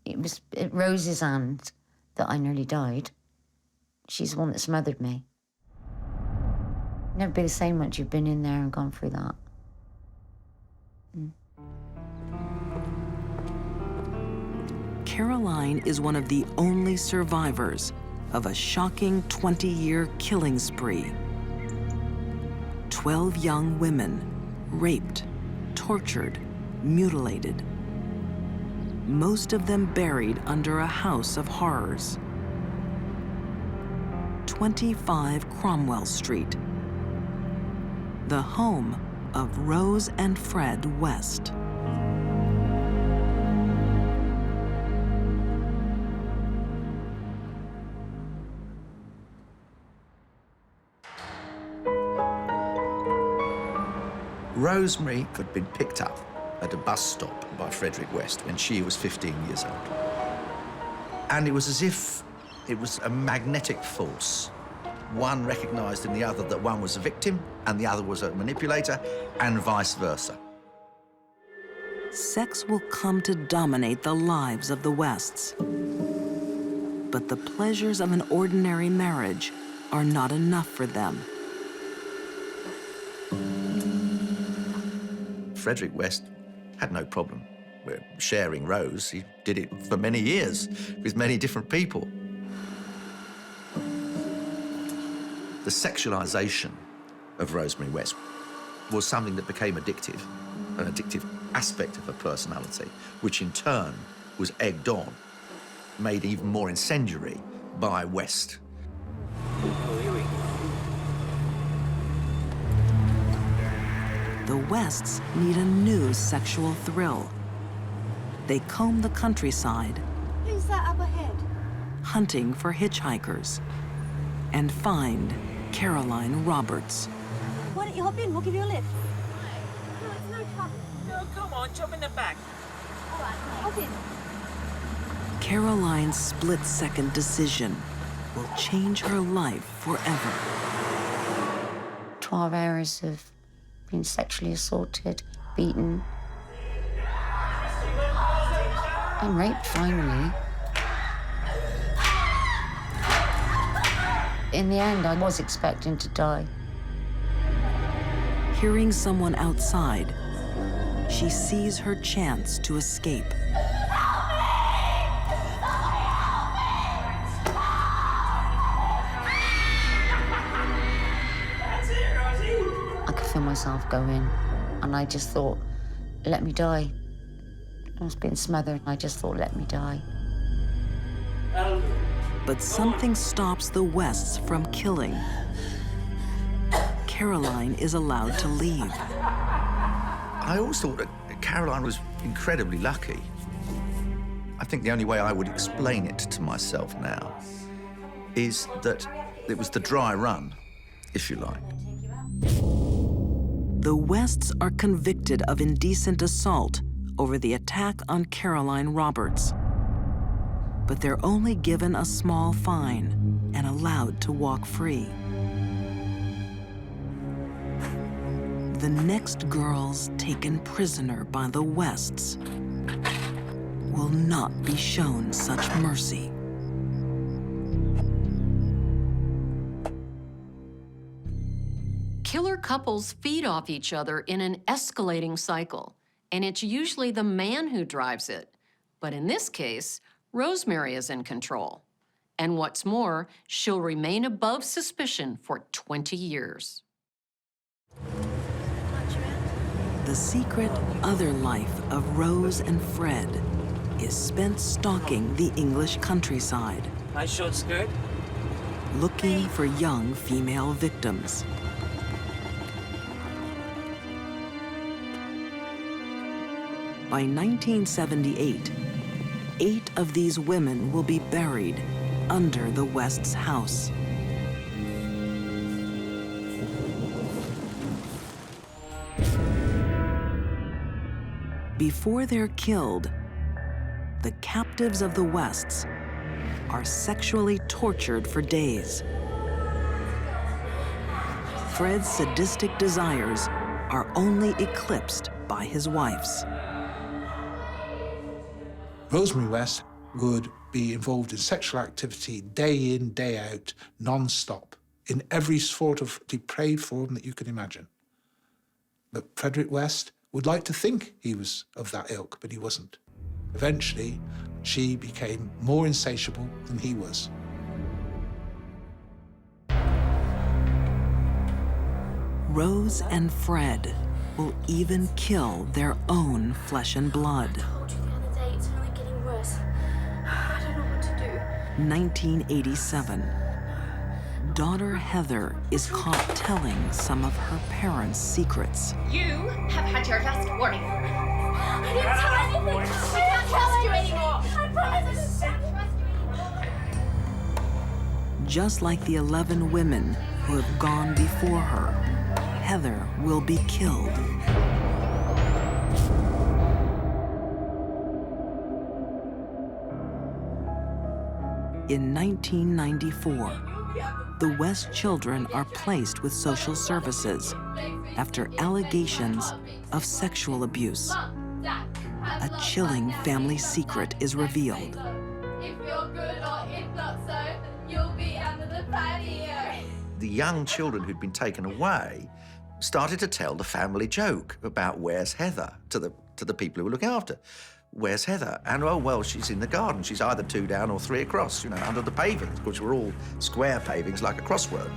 S5: it was at Rose's hand that I nearly died. She's the one that smothered me. Never be the same once you've been in there and gone through that.
S3: Caroline is one of the only survivors of a shocking 20-year killing spree. 12 young women raped, tortured, mutilated. Most of them buried under a house of horrors. 25 Cromwell Street, the home of Rose and Fred West.
S4: Rosemary had been picked up at a bus stop by Frederick West when she was 15 years old. And it was as if it was a magnetic force. One recognized in the other that one was a victim and the other was a manipulator, and vice versa.
S3: Sex will come to dominate the lives of the Wests. But the pleasures of an ordinary marriage are not enough for them.
S4: Frederick West had no problem with sharing Rose. He did it for many years with many different people. The sexualization of Rosemary West was something that became addictive, an addictive aspect of her personality, which in turn was egged on, made even more incendiary by West.
S3: The Wests need a new sexual thrill. They comb the countryside,
S9: Who's that up ahead?
S3: hunting for hitchhikers, and find Caroline Roberts.
S9: Why don't you hop in? We'll give you a lift.
S11: No, it's no trouble. No, come on, jump in the back.
S9: All right, hop in.
S3: Caroline's split-second decision will change her life forever.
S5: 12 hours of being sexually assaulted, beaten, and raped, finally. In the end, I was expecting to die.
S3: Hearing someone outside, she sees her chance to escape.
S5: I could feel myself go in, and I just thought, let me die. I was being smothered, and I just thought, let me die.
S3: But something stops the Wests from killing. Caroline is allowed to leave.
S4: I always thought that Caroline was incredibly lucky. I think the only way I would explain it to myself now is that it was the dry run, if you like.
S3: The Wests are convicted of indecent assault over the attack on Caroline Roberts. But they're only given a small fine and allowed to walk free. The next girls taken prisoner by the Wests will not be shown such mercy.
S1: Killer couples feed off each other in an escalating cycle, and it's usually the man who drives it. But in this case, Rosemary is in control. And what's more, she'll remain above suspicion for 20 years.
S3: The secret other life of Rose and Fred is spent stalking the English countryside,
S11: Nice short skirt.
S3: looking for young female victims. By 1978, 8 of these women will be buried under the West's house. Before they're killed, the captives of the Wests are sexually tortured for days. Fred's sadistic desires are only eclipsed by his wife's.
S8: Rosemary West would be involved in sexual activity day in, day out, non-stop, in every sort of depraved form that you can imagine. But Frederick West would like to think he was of that ilk, but he wasn't. Eventually, she became more insatiable than he was.
S3: Rose and Fred will even kill their own flesh and blood.
S9: It's only getting worse. I don't know what to do.
S3: 1987. Daughter Heather is caught telling some of her parents' secrets.
S7: You have had your last warning.
S9: I didn't tell anything. I can't trust you anymore. I promise I don't trust you anymore.
S3: Just like the 11 women who have gone before her, Heather will be killed. In 1994, the West children are placed with social services after allegations of sexual abuse. A chilling family secret is revealed.
S9: If you're good or if not so, you'll be under the patio.
S4: The young children who'd been taken away started to tell the family joke about where's Heather to the people who were looking after. Where's Heather? And, oh, well, she's in the garden. She's either 2 down or 3 across, you know, under the pavings, which were all square pavings like a crossword.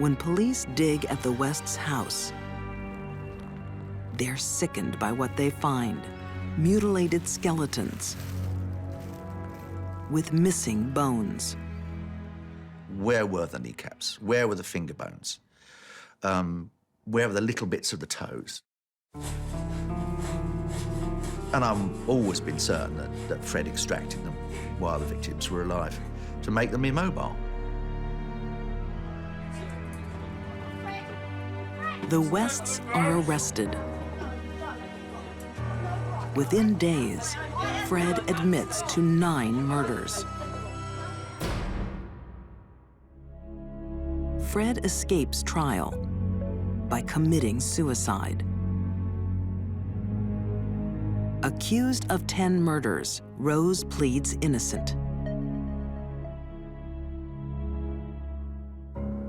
S3: When police dig at the West's house, they're sickened by what they find. Mutilated skeletons with missing bones.
S4: Where were the kneecaps? Where were the finger bones? Where were the little bits of the toes? And I've always been certain that Fred extracted them while the victims were alive to make them immobile.
S3: The Wests are arrested. Within days, Fred admits to 9 murders. Fred escapes trial by committing suicide. Accused of 10 murders, Rose pleads innocent.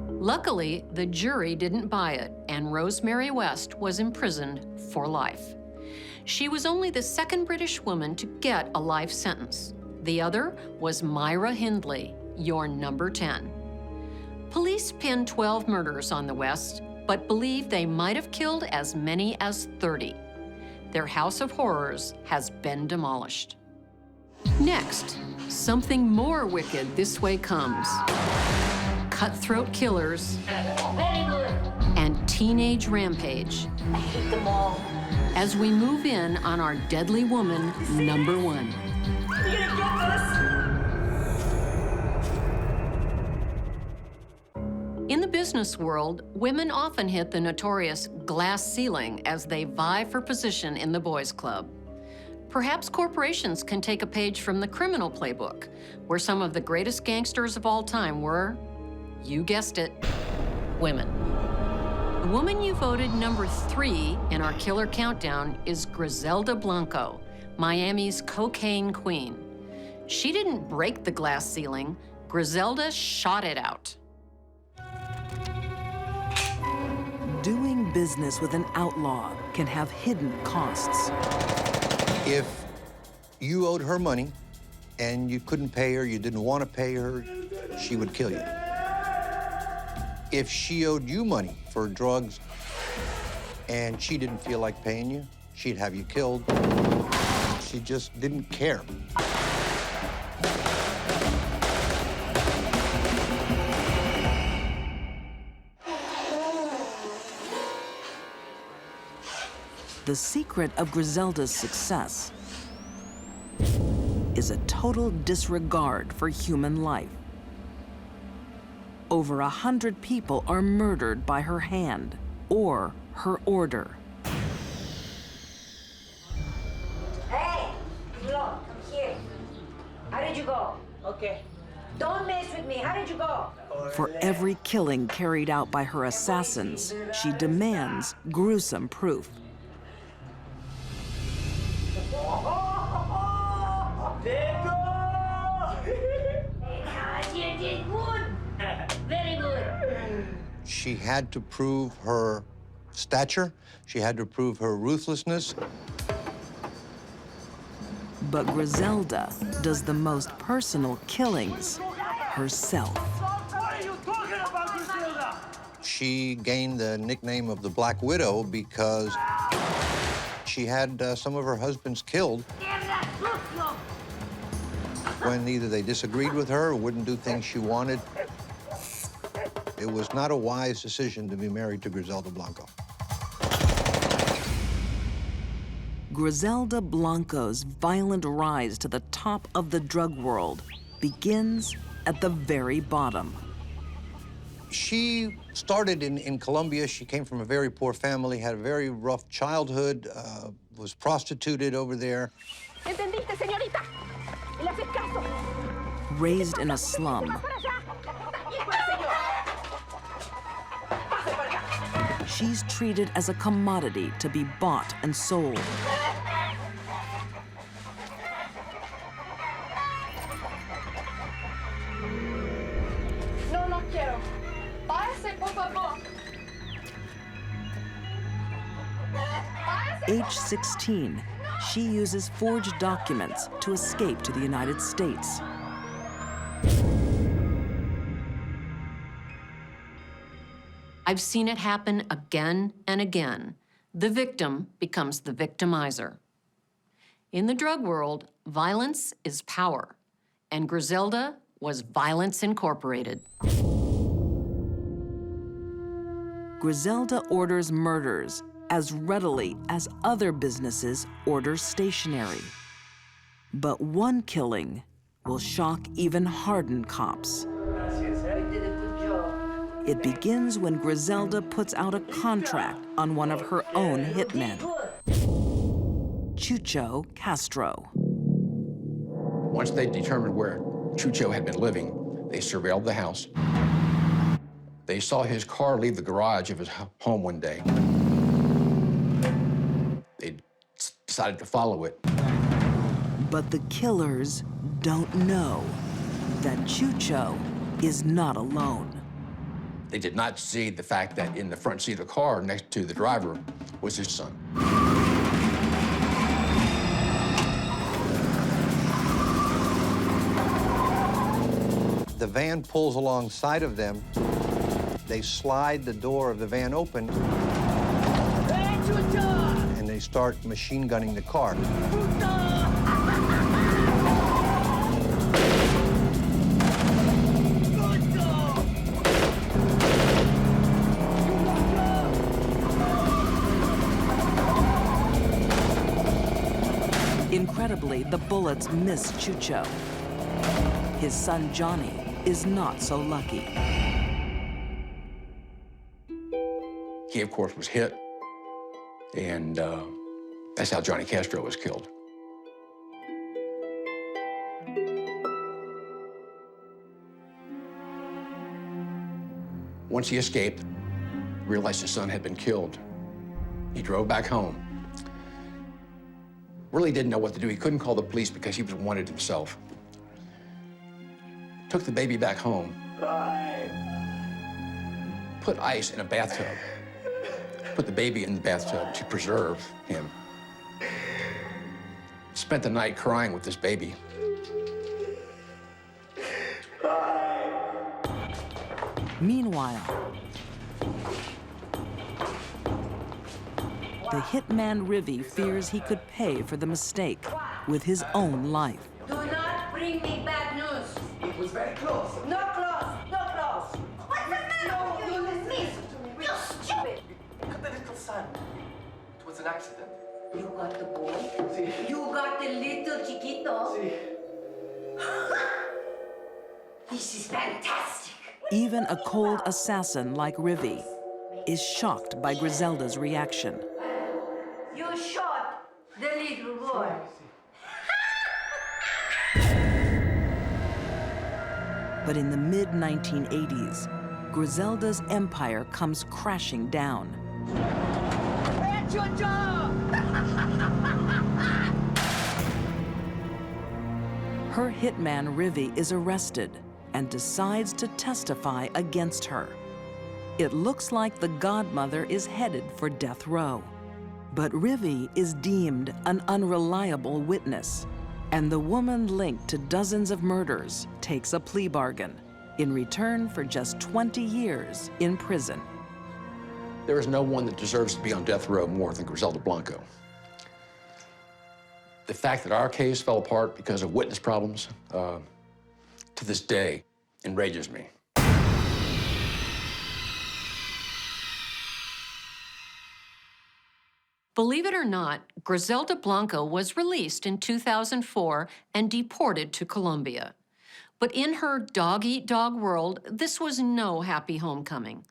S1: Luckily, the jury didn't buy it, and Rosemary West was imprisoned for life. She was only the second British woman to get a life sentence. The other was Myra Hindley, your number 10. Police pinned 12 murders on the West, but believe they might have killed as many as 30. Their house of horrors has been demolished. Next, something more wicked this way comes. Cutthroat killers and teenage rampage.
S9: I hate them all.
S1: As we move in on our deadly woman, number 1.
S9: You're gonna get
S1: In the business world, women often hit the notorious glass ceiling as they vie for position in the boys' club. Perhaps corporations can take a page from the criminal playbook, where some of the greatest gangsters of all time were, you guessed it, women. The woman you voted number 3 in our killer countdown is Griselda Blanco, Miami's cocaine queen. She didn't break the glass ceiling. Griselda shot it out.
S3: Doing business with an outlaw can have hidden costs.
S10: If you owed her money and you couldn't pay her, you didn't want to pay her, she would kill you. If she owed you money for drugs and she didn't feel like paying you, she'd have you killed. She just didn't care.
S3: The secret of Griselda's success is a total disregard for human life. Over 100 people are murdered by her hand or her order.
S12: Hey, look, come here. How did you go? Okay. Don't mess with me. How did you go?
S3: For every killing carried out by her assassins, she demands gruesome proof.
S12: There you go! You did good. Very good.
S10: She had to prove her stature. She had to prove her ruthlessness.
S3: But Griselda does the most personal killings herself.
S12: What are you talking about, Griselda?
S10: She gained the nickname of the Black Widow because she had some of her husbands killed when either they disagreed with her or wouldn't do things she wanted. It was not a wise decision to be married to Griselda Blanco.
S3: Griselda Blanco's violent rise to the top of the drug world begins at the very bottom.
S10: She started in Colombia. She came from a very poor family, had a very rough childhood, was prostituted over there.
S9: ¿Entendiste, señorita? ¿Le haces caso?
S3: Raised in a slum, she's treated as a commodity to be bought and sold.
S9: No, no quiero. Váyase, por favor.
S3: Age 16, she uses forged documents to escape to the United States.
S1: I've seen it happen again and again. The victim becomes the victimizer. In the drug world, violence is power, and Griselda was Violence Incorporated.
S3: Griselda orders murders as readily as other businesses order stationery. But one killing will shock even hardened cops. It begins when Griselda puts out a contract on one of her own hitmen, Chucho Castro.
S6: Once they determined where Chucho had been living, they surveilled the house. They saw his car leave the garage of his home one day. They decided to follow it.
S3: But the killers don't know that Chucho is not alone.
S6: They did not see the fact that in the front seat of the car next to the driver was his son.
S10: The van pulls alongside of them. They slide the door of the van open, and they start machine gunning the car.
S3: Incredibly, the bullets miss Chucho. His son, Johnny, is not so lucky.
S6: He, of course, was hit, and that's how Johnny Castro was killed. Once he escaped, realized his son had been killed, he drove back home. Really didn't know what to do. He couldn't call the police because he was wanted himself. Took the baby back home, put ice in a bathtub, put the baby in the bathtub to preserve him. Spent the night crying with this baby.
S3: Meanwhile, the hitman Rivi fears he could pay for the mistake with his own life.
S12: Do not bring me bad news.
S11: It was very close.
S12: No close, no close. What's the matter with you? Listen to me. You're stupid.
S11: Look at the little son. It was an accident.
S12: You got the boy?
S11: See.
S12: You got the little chiquito?
S11: See.
S12: This is fantastic.
S3: Even a cold assassin like Rivi is shocked by Griselda's reaction.
S12: You shot the little boy.
S3: But in the mid-1980s, Griselda's empire comes crashing down. Her hitman, Rivi, is arrested and decides to testify against her. It looks like the godmother is headed for death row. But Rivi is deemed an unreliable witness, and the woman linked to dozens of murders takes a plea bargain in return for just 20 years in prison.
S6: There is no one that deserves to be on death row more than Griselda Blanco. The fact that our case fell apart because of witness problems, to this day, enrages me.
S1: Believe it or not, Griselda Blanco was released in 2004 and deported to Colombia. But in her dog-eat-dog world, this was no happy homecoming.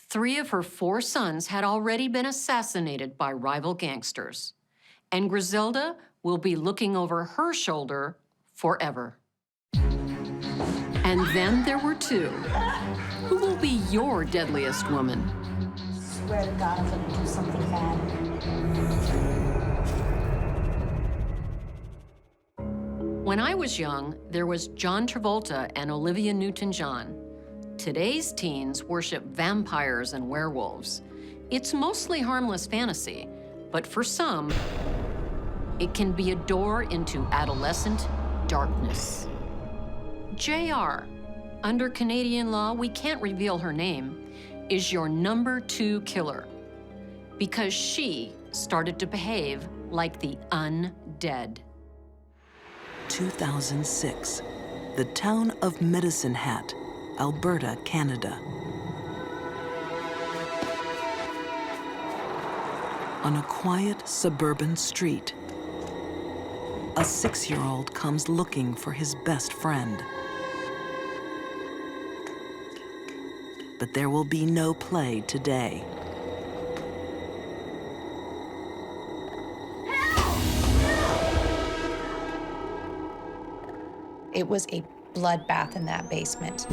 S1: 3 of her 4 sons had already been assassinated by rival gangsters. And Griselda will be looking over her shoulder forever. And then there were 2. Who will be your deadliest woman?
S9: Swear to God, I'm gonna do something bad.
S1: When I was young, there was John Travolta and Olivia Newton-John. Today's teens worship vampires and werewolves. It's mostly harmless fantasy, but for some, it can be a door into adolescent darkness. JR. Under Canadian law, we can't reveal her name. is your number 2 killer because she started to behave like the undead.
S3: 2006, the town of Medicine Hat, Alberta, Canada. On a quiet suburban street, a 6-year-old comes looking for his best friend. But there will be no play today.
S14: It was a bloodbath in that basement.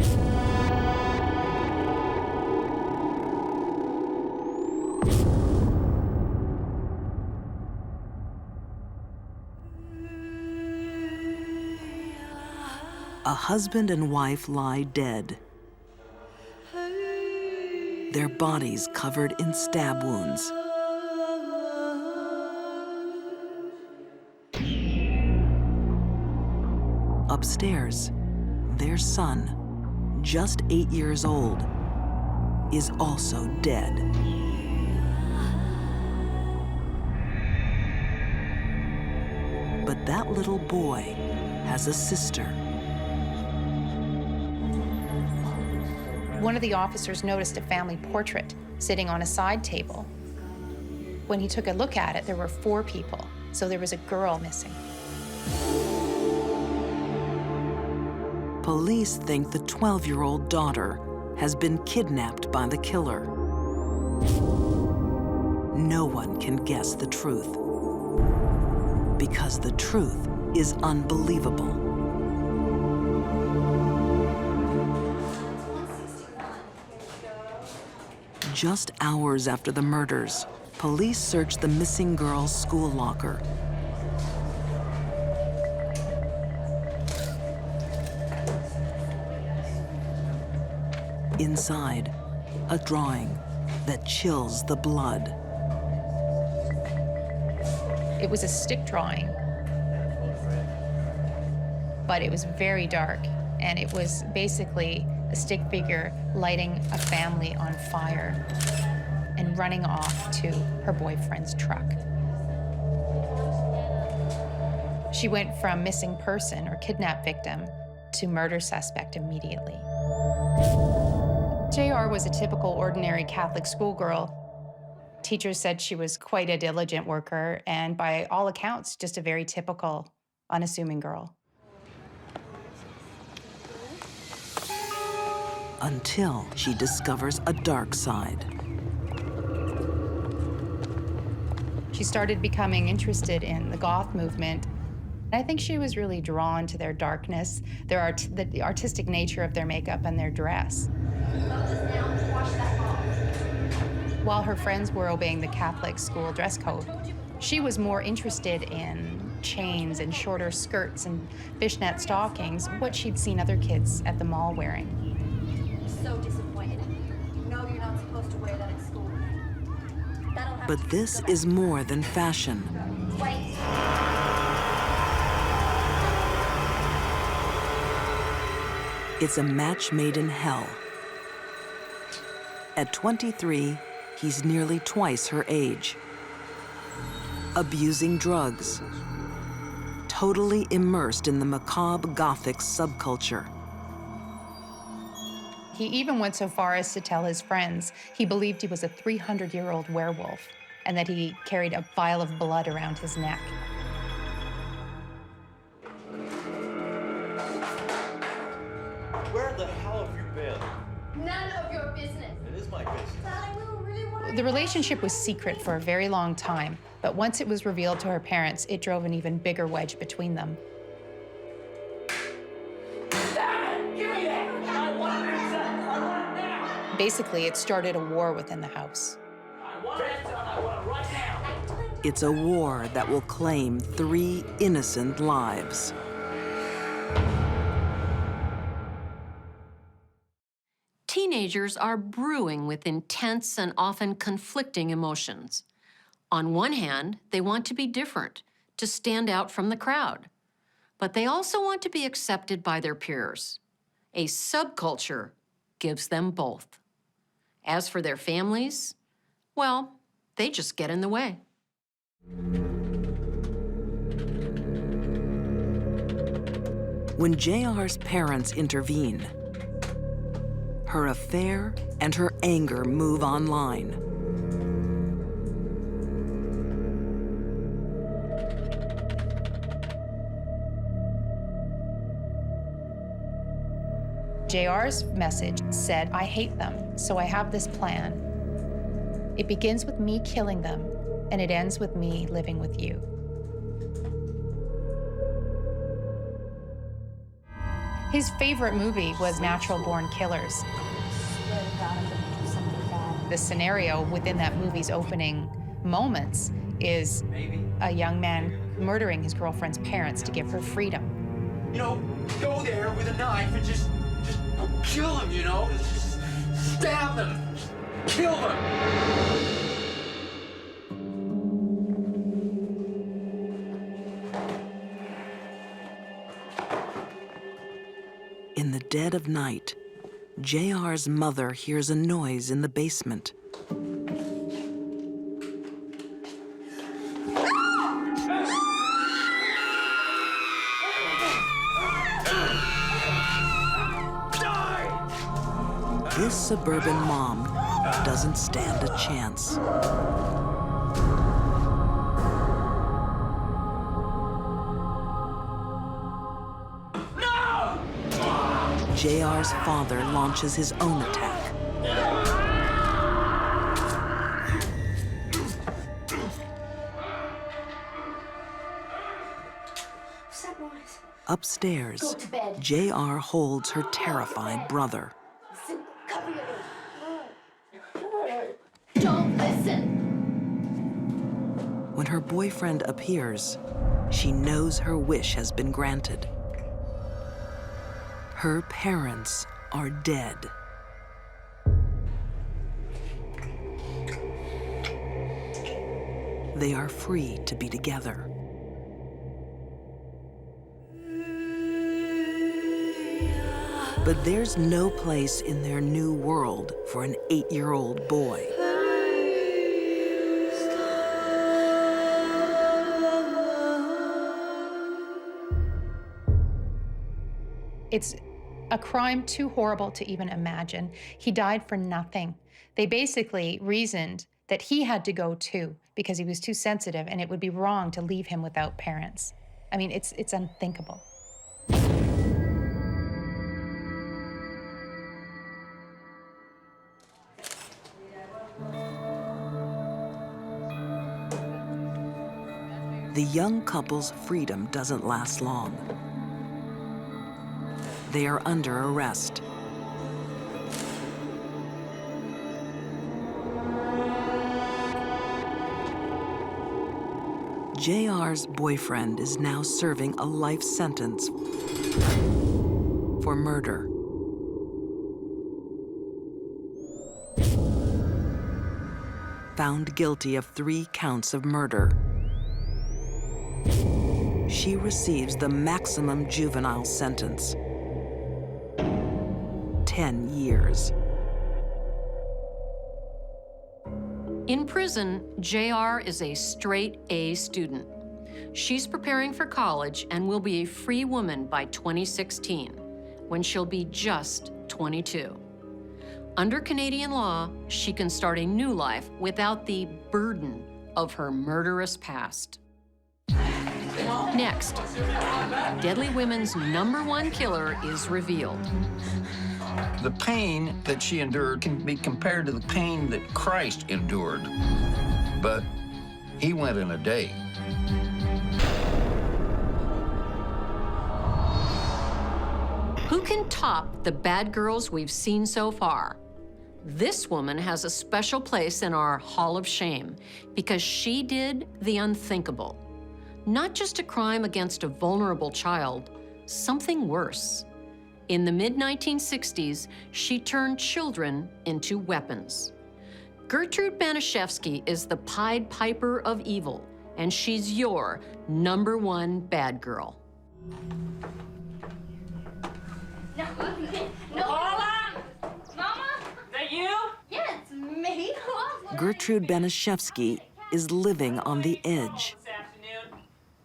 S3: A husband and wife lie dead, their bodies covered in stab wounds. Upstairs, their son, just 8 years old, is also dead. But that little boy has a sister.
S14: One of the officers noticed a family portrait sitting on a side table. When he took a look at it, there were 4 people, so there was a girl missing.
S3: Police think the 12-year-old daughter has been kidnapped by the killer. No one can guess the truth, because the truth is unbelievable. Just hours after the murders, police search the missing girl's school locker. Inside, a drawing that chills the blood.
S14: It was a stick drawing, but it was very dark, and it was basically a stick figure lighting a family on fire and running off to her boyfriend's truck. She went from missing person or kidnap victim to murder suspect immediately. JR was a typical ordinary Catholic schoolgirl. Teachers said she was quite a diligent worker and by all accounts, just a very typical, unassuming girl.
S3: Until she discovers a dark side.
S14: She started becoming interested in the goth movement. I think she was really drawn to their darkness, the artistic nature of their makeup and their dress. While her friends were obeying the Catholic school dress code, she was more interested in chains and shorter skirts and fishnet stockings, what she'd seen other kids at the mall wearing.
S9: So disappointed. You know you're not supposed to wear that at school.
S3: But this is more than fashion.
S9: Wait.
S3: It's a match made in hell. At 23, he's nearly twice her age. Abusing drugs. Totally immersed in the macabre Gothic subculture.
S14: He even went so far as to tell his friends he believed he was a 300-year-old werewolf and that he carried a vial of blood around his neck.
S17: Where the hell have you been?
S9: None of your business.
S17: It is my business.
S14: The relationship was secret for a very long time, but once it was revealed to her parents, it drove an even bigger wedge between them. Basically, it started a war within the house.
S3: It's a war that will claim 3 innocent lives.
S1: Teenagers are brewing with intense and often conflicting emotions. On one hand, they want to be different, to stand out from the crowd. But they also want to be accepted by their peers. A subculture gives them both. As for their families, well, they just get in the way.
S3: When JR's parents intervene, her affair and her anger move online.
S14: JR's message said, I hate them, so I have this plan. It begins with me killing them, and it ends with me living with you. His favorite movie was Natural Born Killers. The scenario within that movie's opening moments is a young man murdering his girlfriend's parents to give her freedom.
S11: You know, go there with a knife and just kill them, you know? Just stab them. Kill them.
S3: In the dead of night, JR's mother hears a noise in the basement. This suburban mom doesn't stand a chance. JR's father launches his own attack. Upstairs,
S9: Go to bed.
S3: JR holds her terrified brother.
S9: Cover your ears. Don't listen.
S3: When her boyfriend appears, she knows her wish has been granted. Her parents are dead. They are free to be together. But there's no place in their new world for an 8-year-old boy.
S14: It's a crime too horrible to even imagine. He died for nothing. They basically reasoned that he had to go too because he was too sensitive and it would be wrong to leave him without parents. I mean, it's unthinkable.
S3: The young couple's freedom doesn't last long. They are under arrest. JR's boyfriend is now serving a life sentence for murder. Found guilty of 3 counts of murder, she receives the maximum juvenile sentence, 10 years.
S1: In prison, JR is a straight A student. She's preparing for college and will be a free woman by 2016, when she'll be just 22. Under Canadian law, she can start a new life without the burden of her murderous past. Next, Deadly Women's #1 killer is revealed.
S16: The pain that she endured can be compared to the pain that Christ endured, but he went in a day.
S1: Who can top the bad girls we've seen so far? This woman has a special place in our Hall of Shame because she did the unthinkable. Not just a crime against a vulnerable child, something worse. In the mid-1960s, she turned children into weapons. Gertrude Baniszewski is the Pied Piper of evil, and she's your #1 bad girl.
S9: No. Hold on! Mama?
S11: Is that you?
S9: Yes.
S3: Gertrude Baniszewski is living on the edge.
S2: This afternoon.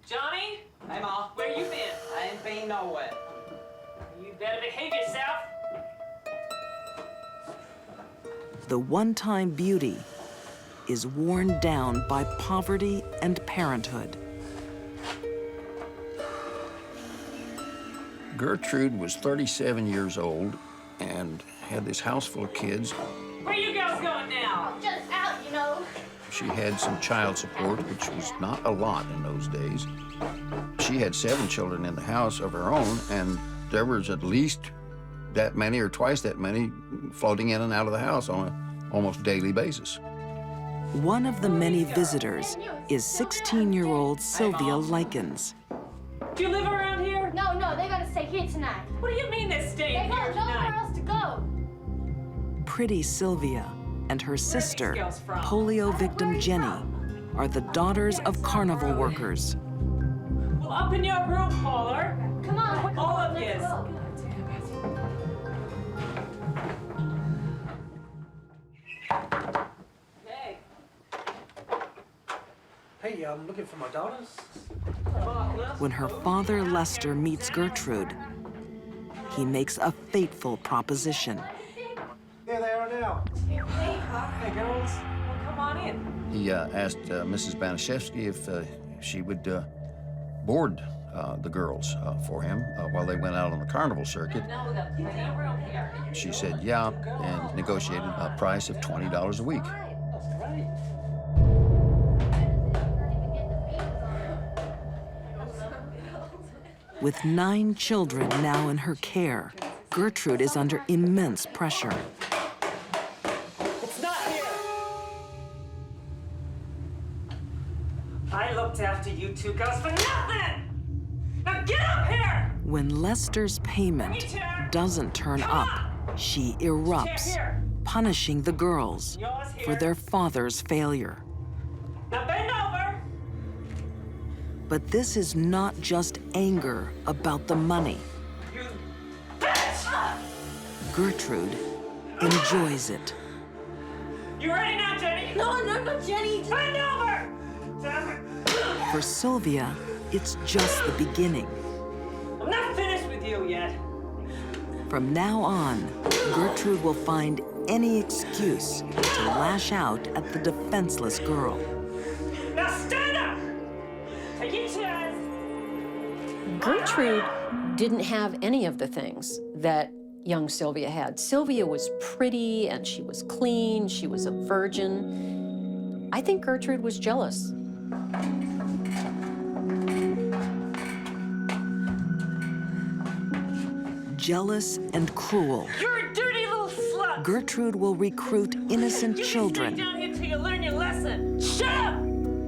S2: Johnny? Hey, Ma. Where you been? I ain't been nowhere. You better behave yourself.
S3: The one-time beauty is worn down by poverty and parenthood.
S16: Gertrude was 37 years old and had this house full of kids.
S2: Where you girls going now?
S9: Just out, you know.
S16: She had some child support, which was not a lot in those days. She had 7 children in the house of her own, and there was at least that many or twice that many floating in and out of the house on an almost daily basis.
S3: One of the many visitors is 16-year-old Sylvia Likens.
S2: Do you live around here?
S9: No, they gotta stay here tonight.
S2: What do you mean they're staying
S9: They
S2: here
S9: got nowhere
S2: tonight?
S9: else to go.
S3: Pretty Sylvia and her sister, polio victim Jenny, are the daughters of carnival workers.
S2: Well, up in your room, Paula.
S9: Come on,
S2: All of this. Hey.
S13: Hey, I'm looking for my daughters.
S3: When her father Lester meets Gertrude, he makes a fateful proposition.
S13: There they are now.
S2: Hey, girls. Well, come on in.
S16: He asked Mrs. Baniszewski if she would board the girls for him while they went out on the carnival circuit.
S2: Now we got plenty of room here.
S16: She said yeah, and negotiated a price of $20 a week.
S3: With 9 children now in her care, Gertrude is under immense pressure.
S2: It's not here. I looked after you 2 girls for nothing. Now get up here.
S3: When Lester's payment doesn't turn up, she erupts, punishing the girls for their father's failure.
S2: Now bend over.
S3: But this is not just anger about the money.
S2: You bitch!
S3: Gertrude enjoys it.
S2: You ready now, Jenny?
S9: No, Jenny.
S2: Bend over.
S3: For Sylvia, it's just the beginning.
S2: I'm not finished with you yet.
S3: From now on, Gertrude will find any excuse to lash out at the defenseless girl.
S2: Now stand up. Take your chairs.
S1: Gertrude didn't have any of the things that young Sylvia had. Sylvia was pretty and she was clean, she was a virgin. I think Gertrude was jealous.
S3: Jealous and cruel,
S2: You're a dirty little slut.
S3: Gertrude will recruit innocent
S2: You
S3: children
S2: stay down here till you learn your lesson. Shut up.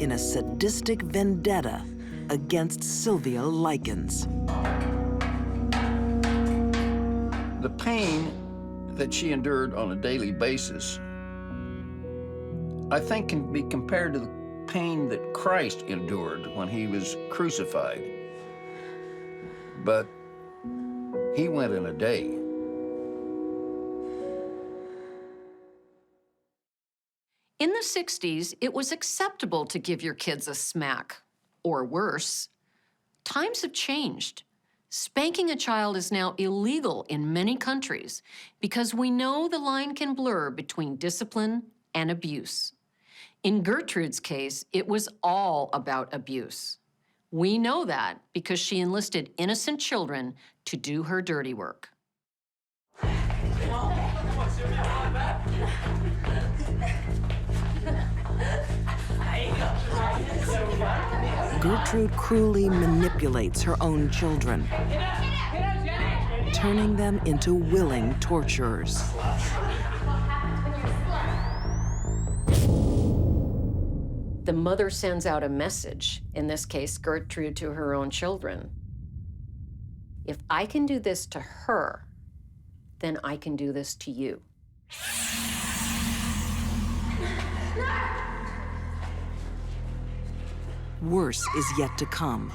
S3: in a sadistic vendetta against Sylvia Likens.
S16: The pain that she endured on a daily basis, I think, can be compared to the pain that Christ endured when he was crucified. But he went in a day.
S1: In the 60s, it was acceptable to give your kids a smack, or worse. Times have changed. Spanking a child is now illegal in many countries because we know the line can blur between discipline and abuse. In Gertrude's case, it was all about abuse. We know that because she enlisted innocent children to do her dirty work.
S3: Gertrude cruelly manipulates her own children, turning them into willing torturers.
S1: The mother sends out a message, in this case, Gertrude to her own children. If I can do this to her, then I can do this to you.
S3: Worse is yet to come.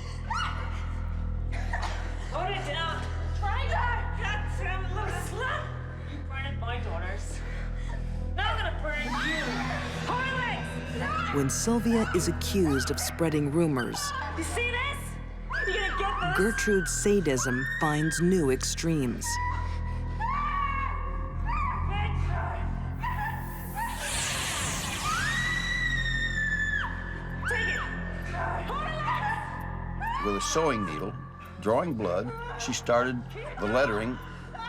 S2: Put it down. Tiger! Goddamn little slut! You burned my daughters. Now I'm gonna burn you.
S3: When Sylvia is accused of spreading rumors,
S11: You see this? You gonna get this?
S3: Gertrude's sadism finds new extremes.
S16: With a sewing needle, drawing blood, she started the lettering,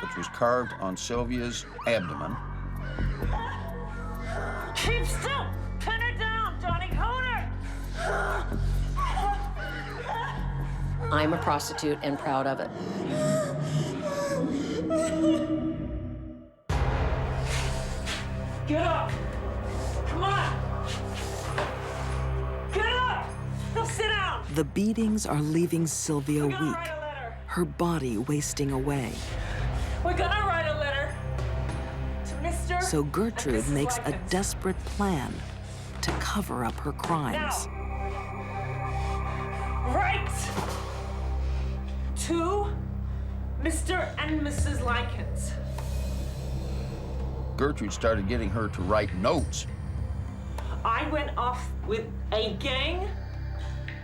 S16: which was carved on Sylvia's abdomen.
S11: Keep still! Pin her down, Johnny! Hold her!
S1: I'm a prostitute and proud of it.
S11: Get up! Come on! Get up! Now sit down!
S3: The beatings are leaving Sylvia
S11: We're gonna
S3: weak,
S11: write a letter.
S3: her body wasting away.
S11: We're gonna write a letter to Mr.
S3: So Gertrude
S11: and Mrs.
S3: makes a
S11: Likens.
S3: desperate plan to cover up her crimes.
S11: Right to Mr. and Mrs. Likens.
S16: Gertrude started getting her to write notes.
S11: I went off with a gang.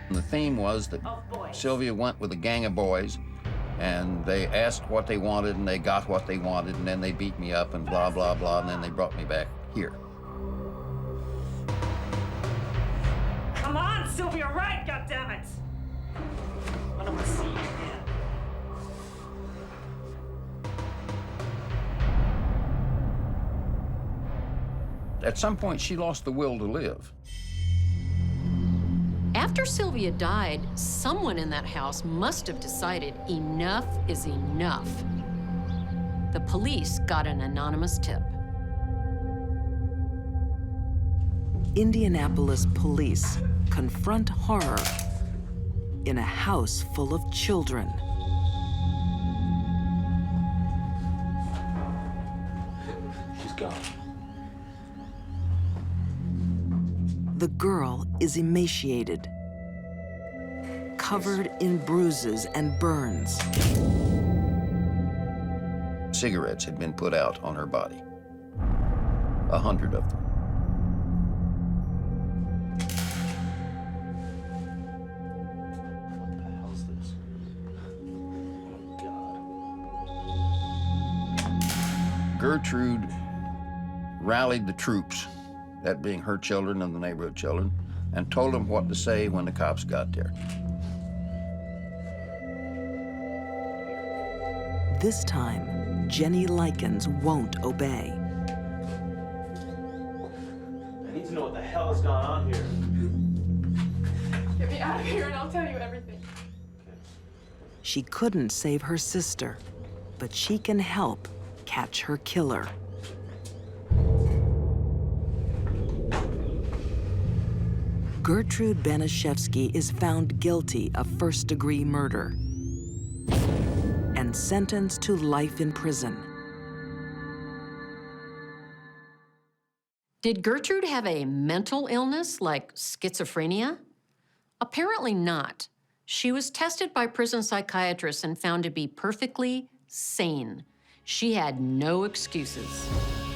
S16: And the theme was that
S11: Of boys.
S16: Sylvia went with a gang of boys, and they asked what they wanted, and they got what they wanted, and then they beat me up, and blah, blah, blah, and then they brought me back here.
S11: Come on, Sylvia, right, goddammit! I don't want to see you again.
S16: At some point, she lost the will to live.
S1: After Sylvia died, someone in that house must have decided enough is enough. The police got an anonymous tip.
S3: Indianapolis police confront horror in a house full of children.
S13: She's gone.
S3: The girl is emaciated, covered in bruises and burns.
S16: Cigarettes had been put out on her body. 100 of them.
S13: What the hell's this? Oh, God.
S16: Gertrude rallied the troops, that being her children and the neighborhood children, and told them what to say when the cops got there.
S3: This time, Jenny Likens won't obey.
S13: I need to know what the hell has gone on here.
S18: Get me out of here and I'll tell you everything.
S3: She couldn't save her sister, but she can help catch her killer. Gertrude Baniszewski is found guilty of first-degree murder and sentenced to life in prison.
S1: Did Gertrude have a mental illness like schizophrenia? Apparently not. She was tested by prison psychiatrists and found to be perfectly sane. She had no excuses.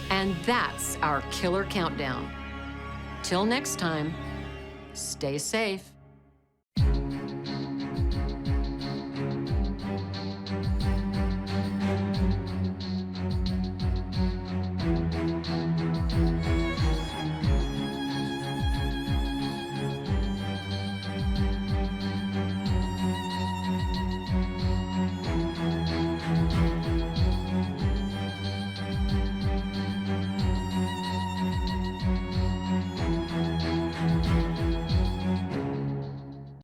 S1: And that's our killer countdown. Till next time, stay safe.